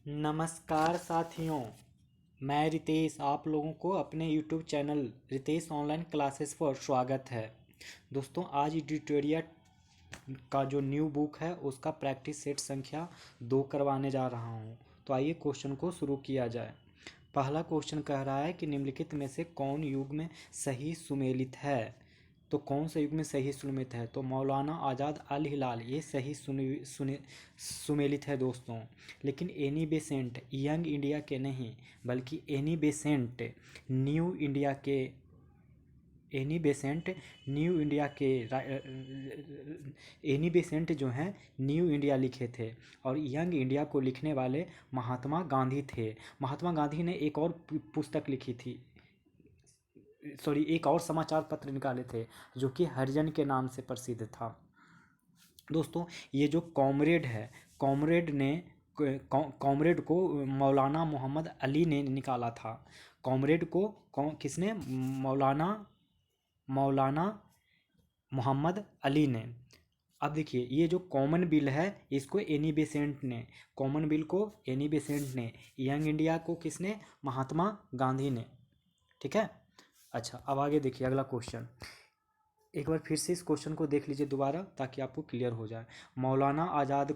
नमस्कार साथियों। मैं रितेश आप लोगों को अपने YouTube channel Ritesh online classes पर स्वागत है। दोस्तों, आज ट्यूटोरियल का जो न्यू बुक है उसका प्रैक्टिस सेट संख्या 2 करवाने जा रहा हूं। तो आइए क्वेश्चन को शुरू किया जाए। पहला क्वेश्चन कह रहा है कि निम्नलिखित में से कौन युग में सही सुमेलित है। तो कौन सा युग में सही सुमेलित है? तो मौलाना आज़ाद अल हिलाल ये सही सुमेलित है दोस्तों। लेकिन एनी बेसेंट यंग इंडिया के नहीं, बल्कि एनी बेसेंट न्यू इंडिया के एनी बेसेंट न्यू इंडिया के एनी बेसेंट जो हैं न्यू इंडिया लिखे थे। और यंग इंडिया को लिखने वाले महात्मा गांधी थे। महात्मा गांधी ने एक और पुस्तक लिखी थी, सॉरी, एक और समाचार पत्र निकाले थे जो कि हरिजन के नाम से प्रसिद्ध था। दोस्तों, ये जो कॉमरेड है, कॉमरेड को मौलाना मोहम्मद अली ने निकाला था। कॉमरेड को किसने? मौलाना मोहम्मद अली ने। अब देखिए, ये जो कॉमन बिल है इसको एनी बेसेंट ने, कॉमन बिल को एनी बेसेंट ने, यंग इंडिया को किसने? महात्मा गांधी ने। ठीक है। अच्छा, अब आगे देखिए अगला क्वेश्चन। एक बार फिर से इस क्वेश्चन को देख लीजिए दोबारा ताकि आपको क्लियर हो जाए। मौलाना आज़ाद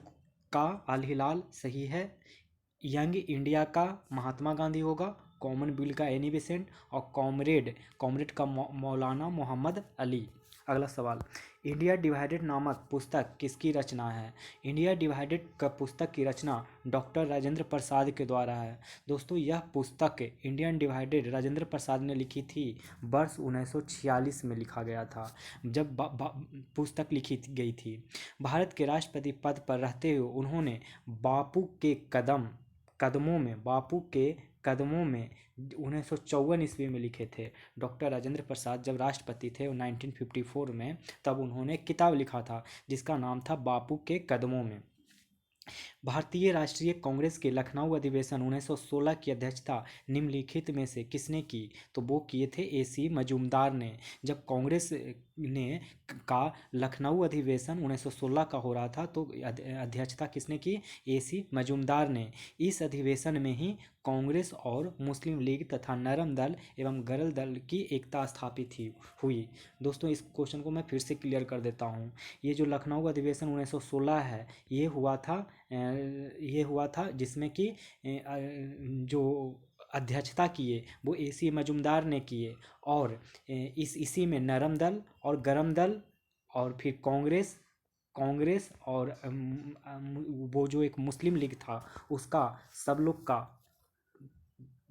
का अल हिलाल सही है, यंग इंडिया का महात्मा गांधी होगा, कॉमन बिल का एनी बेसेंट, और कॉमरेड का मौलाना मोहम्मद अली। अगला सवाल, इंडिया डिवाइडेड नामक पुस्तक किसकी रचना है? इंडिया डिवाइडेड का पुस्तक की रचना डॉक्टर राजेंद्र प्रसाद के द्वारा है। दोस्तों, यह पुस्तक इंडियन डिवाइडेड राजेंद्र प्रसाद ने लिखी थी। वर्ष 1946 में लिखा गया था जब पुस्तक लिखी गई थी। भारत के राष्ट्रपति पद पर रहते हुए उन्होंने बापू के कदमों में 1954 ईस्वी में लिखे थे। डॉक्टर राजेंद्र प्रसाद जब राष्ट्रपति थे 1954 में, तब उन्होंने किताब लिखा था जिसका नाम था बापू के कदमों में। भारतीय राष्ट्रीय कांग्रेस के लखनऊ अधिवेशन 1916 की अध्यक्षता निम्नलिखित में से किसने की? तो वो किए थे AC मजूमदार ने। जब कांग्रेस ने का लखनऊ अधिवेशन 1916 का हो रहा था तो अध्यक्षता किसने की? AC मजूमदार ने। इस अधिवेशन में ही कांग्रेस और मुस्लिम लीग तथा नरम दल एवं गरल दल की एकता स्थापित हुई। दोस्तों, इस क्वेश्चन को मैं फिर से क्लियर कर देता हूँ। ये जो लखनऊ अधिवेशन 1916 है ये हुआ था जिसमें कि जो अध्यक्षता किए वो AC मजूमदार ने किए। और इसी में नरम दल और गरम दल और फिर कांग्रेस और वो जो एक मुस्लिम लीग था उसका सब लोग का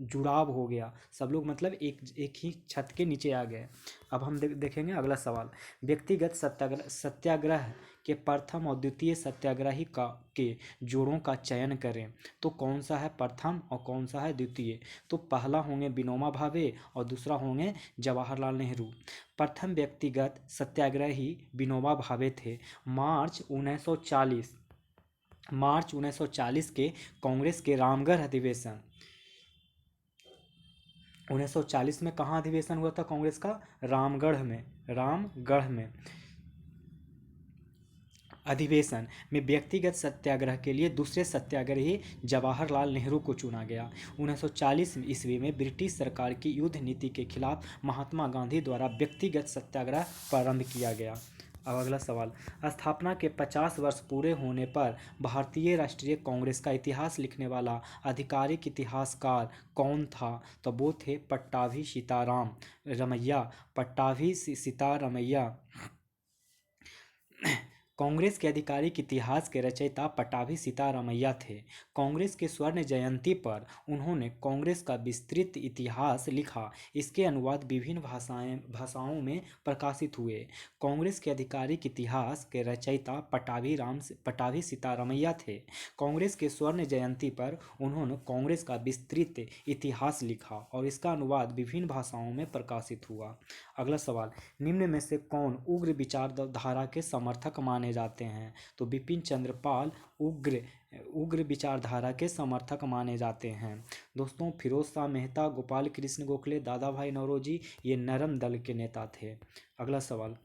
जुड़ाव हो गया। सब लोग मतलब एक ही छत के नीचे आ गए। अब हम देखेंगे अगला सवाल। व्यक्तिगत सत्याग्रह के प्रथम और द्वितीय सत्याग्रही के जोड़ों का चयन करें। तो कौन सा है प्रथम और कौन सा है द्वितीय? तो पहला होंगे विनोबा भावे और दूसरा होंगे जवाहरलाल नेहरू। प्रथम व्यक्तिगत सत्याग्रही विनोबा भावे थे। मार्च 1940 के कांग्रेस के रामगढ़ अधिवेशन 1940 में कहाँ अधिवेशन हुआ था कांग्रेस का? रामगढ़ में अधिवेशन में व्यक्तिगत सत्याग्रह के लिए दूसरे सत्याग्रही जवाहरलाल नेहरू को चुना गया। 1940 ईस्वी में ब्रिटिश सरकार की युद्ध नीति के खिलाफ महात्मा गांधी द्वारा व्यक्तिगत सत्याग्रह प्रारंभ किया गया। अब अगला सवाल, स्थापना के 50 वर्ष पूरे होने पर भारतीय राष्ट्रीय कांग्रेस का इतिहास लिखने वाला आधिकारिक इतिहासकार कौन था? तो वो थे पट्टाभी सीतारामैया। कांग्रेस के आधिकारिक इतिहास के रचयिता पट्टाभी सीतारामैया थे। कांग्रेस के स्वर्ण जयंती पर उन्होंने कांग्रेस का विस्तृत इतिहास लिखा। इसके अनुवाद विभिन्न भाषाओं में प्रकाशित हुए। कांग्रेस के आधिकारिक इतिहास के रचयिता पट्टाभी सीतारामैया थे। कांग्रेस के स्वर्ण जयंती पर उन्होंने कांग्रेस का विस्तृत इतिहास लिखा और इसका अनुवाद विभिन्न भाषाओं में प्रकाशित हुआ। अगला सवाल, निम्न में से कौन उग्र विचारधारा के समर्थक माने जाते हैं? तो बिपिन चंद्र पाल उग्र विचारधारा के समर्थक माने जाते हैं। दोस्तों, फिरोज शाह मेहता, गोपाल कृष्ण गोखले, दादा भाई नौरोजी ये नरम दल के नेता थे। अगला सवाल,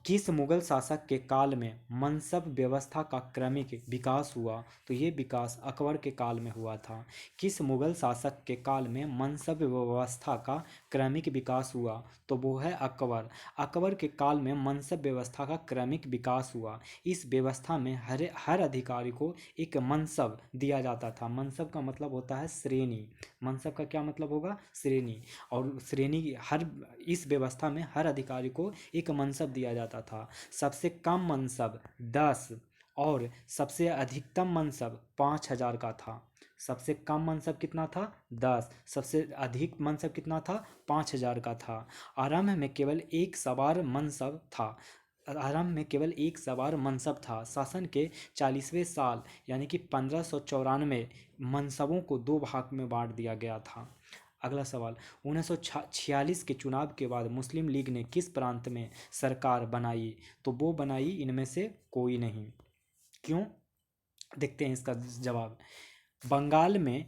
किस मुगल शासक के काल में मनसब व्यवस्था का क्रमिक विकास हुआ? तो ये विकास अकबर के काल में हुआ था। किस मुगल शासक के काल में मनसब व्यवस्था का क्रमिक विकास हुआ? तो वो है अकबर। अकबर के काल में मनसब व्यवस्था का क्रमिक विकास हुआ। इस व्यवस्था में हर अधिकारी को एक मनसब दिया जाता था। मनसब का मतलब होता है श्रेणी। मनसब का क्या मतलब होगा? श्रेणी। और श्रेणी हर इस व्यवस्था में हर अधिकारी को एक मनसब दिया जाता था। सबसे कम मनसब 10 और सबसे अधिकतम मनसब 5,000 का था। सबसे कम मनसब कितना था? 10। सबसे अधिक मनसब कितना था? 5,000 का था। आरंभ में केवल एक सवार मनसब था। आरंभ में केवल एक सवार मनसब था। शासन के 40वें साल यानी कि 1594 मनसबों को दो भाग में बांट दिया गया था। अगला सवाल, 1946 के चुनाव के बाद मुस्लिम लीग ने किस प्रांत में सरकार बनाई? तो वो बनाई इनमें से कोई नहीं। क्यों? देखते हैं इसका जवाब। बंगाल में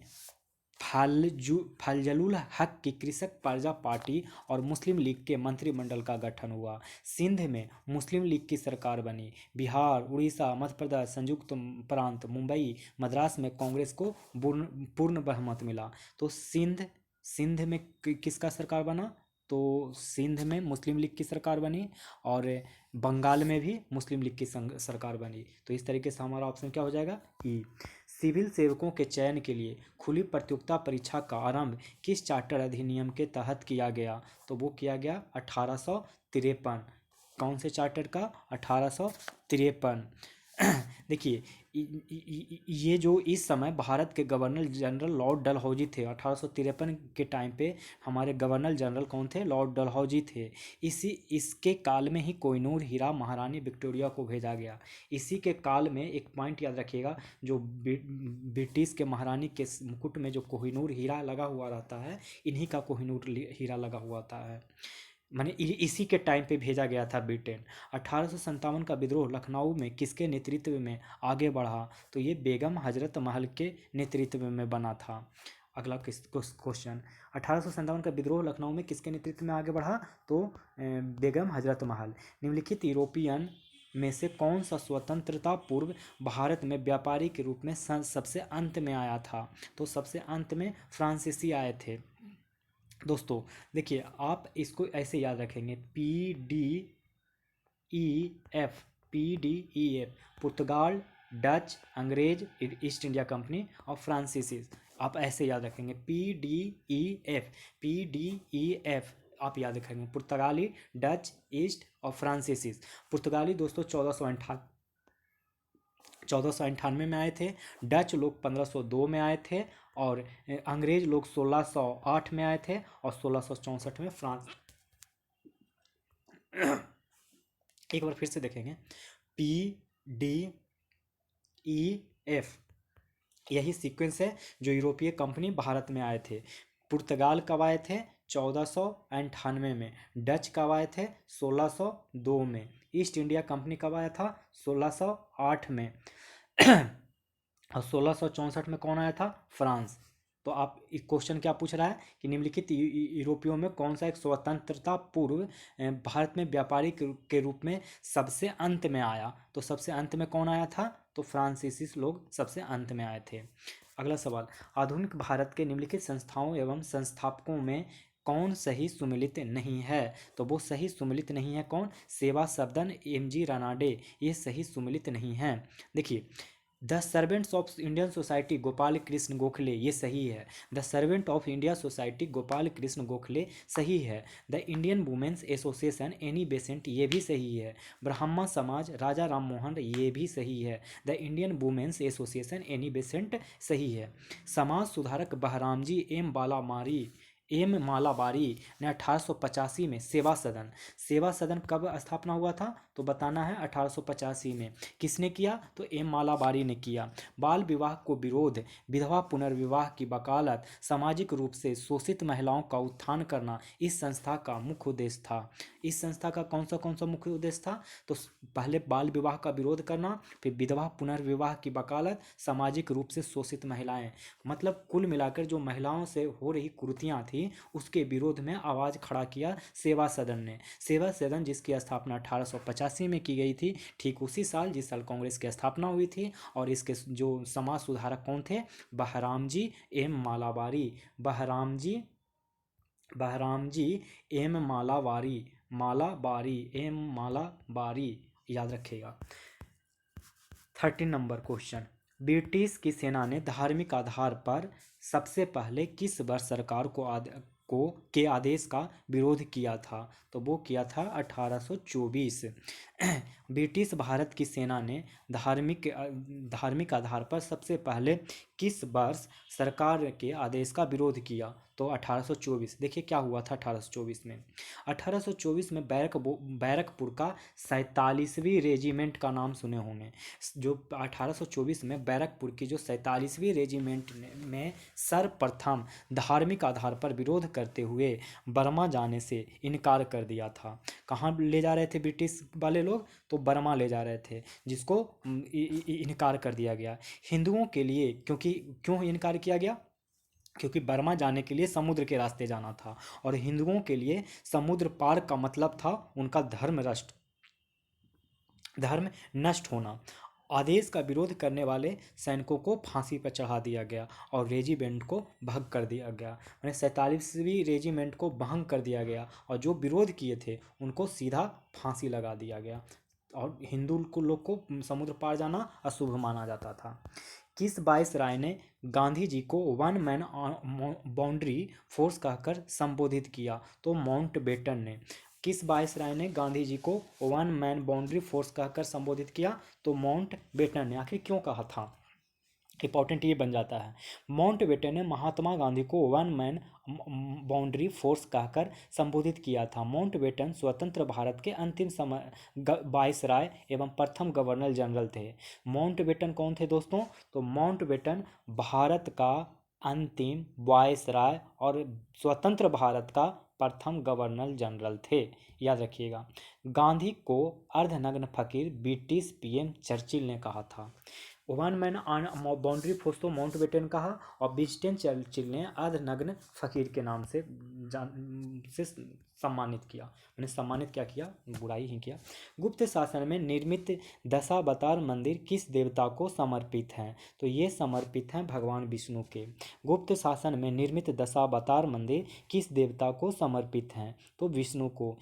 फजलुल हक की कृषक प्रजा पार्टी और मुस्लिम लीग के मंत्रिमंडल का गठन हुआ। सिंध में मुस्लिम लीग की सरकार बनी। बिहार, उड़ीसा, मध्य प्रदेश, संयुक्त प्रांत, मुंबई, मद्रास में कांग्रेस को पूर्ण बहुमत मिला। तो सिंध में किसका सरकार बना? तो सिंध में मुस्लिम लीग की सरकार बनी और बंगाल में भी मुस्लिम लीग की सरकार बनी। तो इस तरीके से हमारा ऑप्शन क्या हो जाएगा? ई। सिविल सेवकों के चयन के लिए खुली प्रतियोगिता परीक्षा का आरंभ किस चार्टर अधिनियम के तहत किया गया? तो वो किया गया 1853। कौन से चार्टर का? 1853। देखिए, ये जो इस समय भारत के गवर्नर जनरल लॉर्ड डलहौजी थे। 1853 के टाइम पे हमारे गवर्नर जनरल कौन थे? लॉर्ड डलहौजी थे। इसके काल में ही कोहिनूर हीरा महारानी विक्टोरिया को भेजा गया। इसी के काल में एक पॉइंट याद रखिएगा, जो ब्रिटिश के महारानी के मुकुट में जो कोहिनूर हीरा लगा हुआ रहता है, इन्हीं का कोहिनूर हीरा लगा हुआ है। माने इसी के टाइम पे भेजा गया था ब्रिटेन। 1857 का विद्रोह लखनऊ में किसके नेतृत्व में आगे बढ़ा? तो ये बेगम हजरत महल के नेतृत्व में बना था। अगला क्वेश्चन, 1857 का विद्रोह लखनऊ में किसके नेतृत्व में आगे बढ़ा? तो बेगम हजरत महल। निम्नलिखित यूरोपियन में से कौन सा स्वतंत्रता पूर्व भारत में व्यापारी के रूप में सबसे अंत में आया था? तो सबसे अंत में फ्रांसीसी आए थे। दोस्तों देखिए, आप इसको ऐसे याद रखेंगे, PDEF। PDEF पुर्तगाल, डच, अंग्रेज, ईस्ट इंडिया कंपनी और फ्रांसीसी। आप ऐसे याद रखेंगे, PDEF। PDEF आप याद रखेंगे, पुर्तगाली, डच, ईस्ट और फ्रांसीसी। पुर्तगाली दोस्तों 1498 में आए थे। डच लोग 1502 में आए थे और अंग्रेज लोग 1608 में आए थे और 1664 में फ्रांस। एक बार फिर से देखेंगे, PDEF यही सीक्वेंस है जो यूरोपीय कंपनी भारत में आए थे। पुर्तगाल कब आए थे? 1498 में। डच कब आए थे? 1602 में। ईस्ट इंडिया कंपनी कब आया था? 1608 में। और 1664 में कौन आया था? फ्रांस। तो आप क्वेश्चन क्या पूछ रहा है कि निम्नलिखित यूरोपियों में कौन सा एक स्वतंत्रता पूर्व भारत में व्यापारी के रूप में सबसे अंत में आया? तो सबसे अंत में कौन आया था? तो फ्रांसीसी लोग सबसे अंत में आए थे। अगला सवाल, आधुनिक भारत के निम्नलिखित संस्थाओं एवं संस्थापकों में कौन सही सुमेलित नहीं है? तो वो सही सुमेलित नहीं है कौन? सेवा सदन, MG रानाडे, ये सही सुमेलित नहीं है। देखिए, the servants of Indian society Gopal Krishna Gokhale, ये सही है। The servant of India society Gopal Krishna Gokhale सही है। The Indian women's association Annie Besant, ये भी सही है। ब्राह्मण समाज राजा राम मोहन, ये भी सही है। The Indian women's association Annie Besant सही है। समाज सुधारक बहरामजी एम मालाबारी ने 1885 में सेवा सदन कब स्थापना हुआ था? तो बताना है 1885 में। किसने किया? तो एम मालाबारी ने किया। बाल विवाह को विरोध, विधवा पुनर्विवाह की वकालत, सामाजिक रूप से शोषित महिलाओं का उत्थान करना इस संस्था का मुख्य उद्देश्य था। इस संस्था का कौन सा मुख्य उद्देश्य था? तो पहले बाल विवाह का विरोध करना, फिर विधवा पुनर्विवाह की वकालत, सामाजिक रूप से शोषित महिलाएं, मतलब कुल मिलाकर जो महिलाओं से हो रही कुरीतियां थी उसके विरोध में आवाज़ खड़ा किया सेवा सदन ने। सेवा सदन जिसकी स्थापना 1885 में की गई थी, ठीक उसी साल जिस साल कांग्रेस की स्थापना हुई थी। और इसके जो समाज सुधारक कौन थे? बहरामजी एम मालाबारी। बहरामजी एम मालाबारी याद रखिएगा। 13 नंबर क्वेश्चन, ब्रिटिश की सेना ने धार्मिक आधार पर सबसे पहले किस वर्ष सरकार के आदेश का विरोध किया था? तो वो किया था 1824। ब्रिटिश भारत की सेना ने धार्मिक आधार पर सबसे पहले किस वर्ष सरकार के आदेश का विरोध किया? तो 1824। देखिए क्या हुआ था 1824 में। 1824 में बैरकपुर का 47वीं रेजिमेंट का नाम सुने होंगे। जो 1824 में बैरकपुर की जो 47वीं रेजिमेंट में सर्वप्रथम धार्मिक आधार पर विरोध करते हुए बर्मा जाने से इनकार कर दिया था। कहाँ ले जा रहे थे ब्रिटिश वाले लोग? तो बर्मा ले जा रहे थे, जिसको इनकार कर दिया गया हिंदुओं के लिए। क्यों इनकार किया गया? क्योंकि बर्मा जाने के लिए समुद्र के रास्ते जाना था, और हिंदुओं के लिए समुद्र पार का मतलब था उनका धर्म नष्ट होना। आदेश का विरोध करने वाले सैनिकों को फांसी पर चढ़ा दिया गया और रेजिमेंट को भंग कर दिया गया। यानी 47वीं रेजिमेंट को भंग कर दिया गया, और जो विरोध किए थे उनको सीधा फांसी लगा दिया गया। और हिंदू लोग को समुद्र पार जाना अशुभ माना जाता था। किस वायसराय ने गांधी जी को वन मैन बाउंड्री फोर्स कहकर संबोधित किया? तो माउंटबेटन ने। किस वायसराय ने गांधी जी को वन मैन बाउंड्री फोर्स कहकर संबोधित किया? तो माउंटबेटन ने। आखिर क्यों कहा था? इंपॉर्टेंट ये बन जाता है। माउंटबेटन ने महात्मा गांधी को वन मैन बाउंड्री फोर्स कहकर संबोधित किया था। माउंटबेटन स्वतंत्र भारत के अंतिम समय वायसराय एवं प्रथम गवर्नर जनरल थे। माउंटबेटन कौन थे दोस्तों? तो माउंटबेटन भारत का अंतिम वायसराय और स्वतंत्र भारत का प्रथम गवर्नर जनरल थे। याद रखिएगा। गांधी को अर्धनग्न फकीर ब्रिटिश पीएम चर्चिल ने कहा था। वन मैन बाउंड्री फोर्स तो माउंटबेटन कहा, और विंस्टन चर्चिल ने अर्धनग्न फकीर के नाम से सम्मानित किया। मैंने सम्मानित क्या किया? बुराई ही किया। गुप्त शासन में निर्मित दशावतार मंदिर किस देवता को समर्पित हैं? तो ये समर्पित हैं भगवान विष्णु के। गुप्त शासन में निर्मित दशावतार मंदिर किस देवता को समर्पित हैं? तो विष्णु को।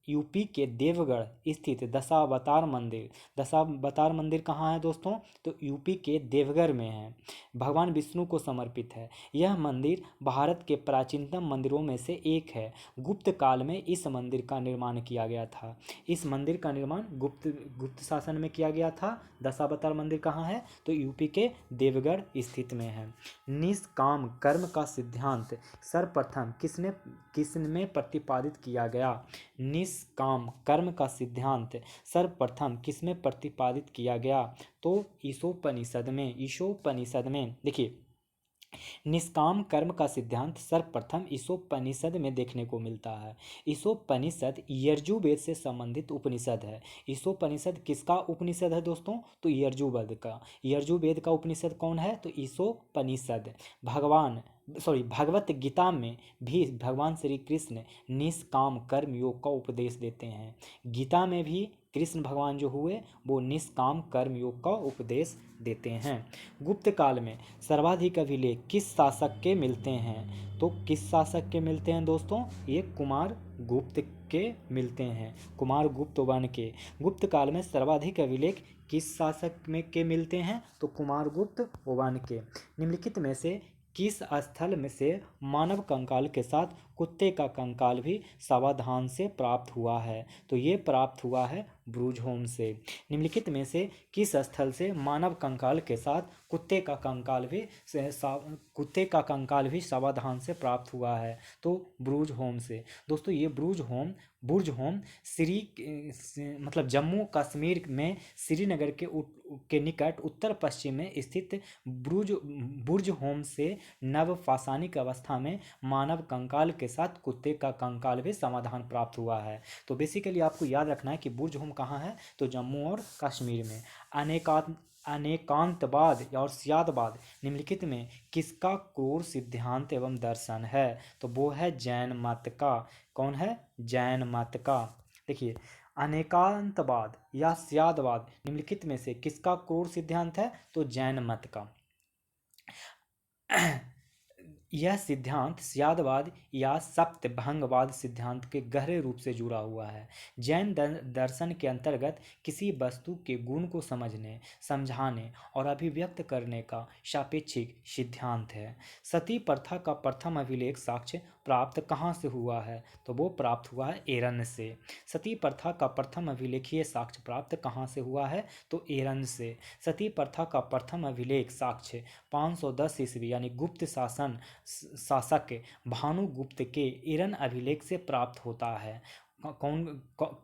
यूपी के देवगढ़ स्थित दशावतार मंदिर कहाँ है दोस्तों? तो यूपी के देवगढ़ में है, भगवान विष्णु को समर्पित है। यह मंदिर भारत के प्राचीनतम मंदिरों में से एक है। गुप्त काल में इस मंदिर का निर्माण किया गया था। इस मंदिर का निर्माण गुप्त शासन में किया गया था। दशावतार मंदिर कहाँ है? तो यूपी के देवगढ़ स्थित में है। निष्काम कर्म का सिद्धांत सर्वप्रथम किसने प्रतिपादित किया गया? निष्काम कर्म का सिद्धांत सर्वप्रथम किसमें प्रतिपादित किया गया? तो ईशोपनिषद में। देखिए, निष्काम कर्म का सिद्धांत सर्वप्रथम ईशोपनिषद में देखने को मिलता है। ईशोपनिषद यजुर्वेद से संबंधित उपनिषद है। ईशोपनिषद किसका उपनिषद है दोस्तों? तो यजुर्वेद का उपनिषद कौन है? तो ईशोपनिषद। भगवत गीता में भी भगवान श्री कृष्ण निष्काम कर्म योग का उपदेश देते हैं। गीता में भी कृष्ण भगवान जो हुए वो निष्काम कर्म योग का उपदेश देते हैं। गुप्त काल में सर्वाधिक अभिलेख किस शासक के मिलते हैं? तो किस शासक के मिलते हैं दोस्तों? ये कुमार गुप्त के मिलते हैं, कुमार गुप्त वन के। गुप्त काल में सर्वाधिक अभिलेख किस शासक में के मिलते हैं? तो कुमार गुप्त वन के। निम्नलिखित में से किस स्थल में से मानव कंकाल के साथ कुत्ते का कंकाल भी सावधान से प्राप्त हुआ है। तो ये प्राप्त हुआ है ब्रूजहोम से। निम्नलिखित में से किस स्थल से मानव कंकाल के साथ कुत्ते का कंकाल भी सावधान से प्राप्त हुआ है? तो ब्रूजहोम से। दोस्तों ये बुर्ज होम मतलब जम्मू कश्मीर में श्रीनगर के निकट उत्तर पश्चिम में स्थित बुर्ज होम से नव पाषाणिक अवस्था में मानव कंकाल के साथ कुत्ते का कंकाल भी समाधान प्राप्त हुआ है। तो बेसिकली आपको याद रखना है कि बुर्ज होम कहाँ है, तो जम्मू और कश्मीर में। अनेकांतवाद और स्यादवाद निम्नलिखित में किसका क्रूर सिद्धांत एवं दर्शन है? तो वो है जैन मत का। कौन है? जैन मत का। देखिए, अनेकांतवाद या स्यादवाद निम्नलिखित में से किसका क्रूर सिद्धांत है? तो जैन मत का। यह सिद्धांत स्यादवाद या सप्तभंगवाद सिद्धांत के गहरे रूप से जुड़ा हुआ है। जैन दर्शन के अंतर्गत किसी वस्तु के गुण को समझने, समझाने और अभिव्यक्त करने का सापेक्षिक सिद्धांत है। सती प्रथा का प्रथम अभिलेख साक्ष्य प्राप्त कहाँ से हुआ है? तो वो प्राप्त हुआ है एरन से। सती प्रथा का प्रथम अभिलेखीय साक्ष्य प्राप्त कहाँ से हुआ है? तो एरन से। सती प्रथा का प्रथम अभिलेख साक्ष्य 510 ईस्वी यानी गुप्त शासक भानुगुप्त के एरन अभिलेख से प्राप्त होता है।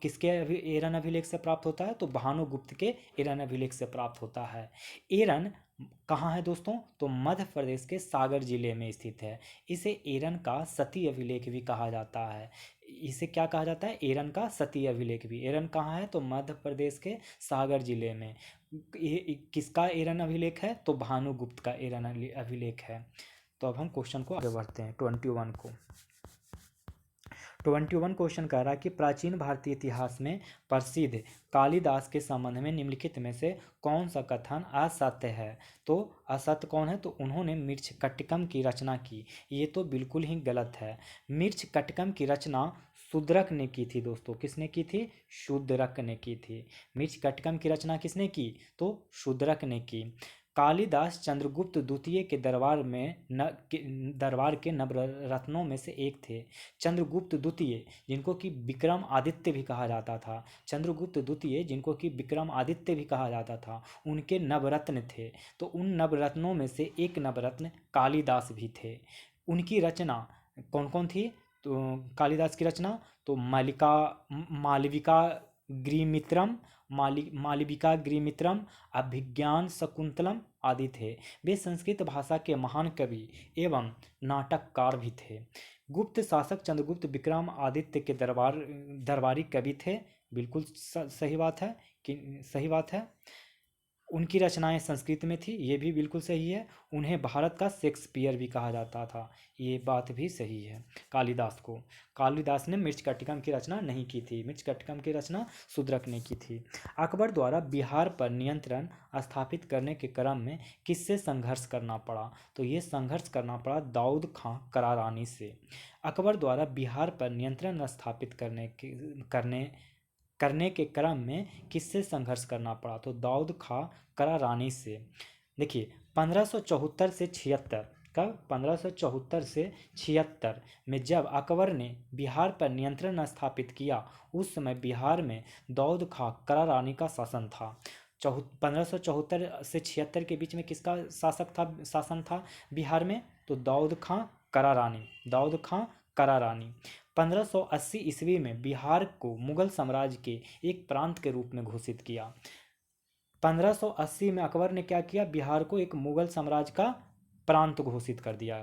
किसके एरन अभिलेख से प्राप्त होता है? तो भानुगुप्त के एरन अभिलेख से प्राप्त होता है। एरन कहाँ है दोस्तों? तो मध्य प्रदेश के सागर जिले में स्थित है। इसे एरन का सती अभिलेख भी कहा जाता है। इसे क्या कहा जाता है? एरन का सती अभिलेख भी। एरन कहाँ है? तो मध्य प्रदेश के सागर जिले में। किसका एरन अभिलेख है? तो भानुगुप्त का एरन अभिलेख है। तो अब हम क्वेश्चन को आगे बढ़ते हैं 21 को। 21 क्वेश्चन कह रहा है कि प्राचीन भारतीय इतिहास में प्रसिद्ध कालिदास के संबंध में निम्नलिखित में से कौन सा कथन असत्य है? तो असत्य कौन है? तो उन्होंने मृच्छकटिकम की रचना की। ये तो बिल्कुल ही गलत है। मृच्छकटिकम की रचना शूद्रक ने की थी दोस्तों। किसने की थी? शूद्रक ने की थी। मृच्छकटिकम की रचना किसने की? तो शूद्रक ने की। कालिदास चंद्रगुप्त द्वितीय के दरबार के नवरत्नों में से एक थे। चंद्रगुप्त द्वितीय जिनको कि विक्रम आदित्य भी कहा जाता था, चंद्रगुप्त द्वितीय जिनको कि विक्रम आदित्य भी कहा जाता था, उनके नवरत्न थे। तो उन नवरत्नों में से एक नवरत्न कालिदास भी थे। उनकी रचना कौन कौन थी? तो कालिदास की रचना तो मालविका गृहमित्रम, अभिज्ञान शकुंतलम आदि थे। वे संस्कृत भाषा के महान कवि एवं नाटककार भी थे। गुप्त शासक चंद्रगुप्त विक्रम आदित्य के दरबारी कवि थे। बिल्कुल सही बात है। उनकी रचनाएं संस्कृत में थी, ये भी बिल्कुल सही है। उन्हें भारत का शेक्सपियर भी कहा जाता था, ये बात भी सही है। कालिदास ने मृच्छकटिकम की रचना नहीं की थी। मृच्छकटिकम की रचना शूद्रक ने की थी। अकबर द्वारा बिहार पर नियंत्रण स्थापित करने के क्रम में किससे संघर्ष करना पड़ा? तो ये संघर्ष करना पड़ा दाऊद खां करारानी से। अकबर द्वारा बिहार पर नियंत्रण स्थापित करने के क्रम में किससे संघर्ष करना पड़ा? तो दाऊद खां करारानी से। देखिए 1574 से 76 कब? 1574 से 76 में जब अकबर ने बिहार पर नियंत्रण स्थापित किया, उस समय बिहार में दाऊद खां करारानी का शासन था। 1574 से 76 के बीच में किसका शासन था बिहार में? तो दाऊद खां करारानी। 1580 ईस्वी में बिहार को मुगल साम्राज्य के एक प्रांत के रूप में घोषित किया। 1580 में अकबर ने क्या किया? बिहार को एक मुगल साम्राज्य का प्रांत घोषित कर दिया।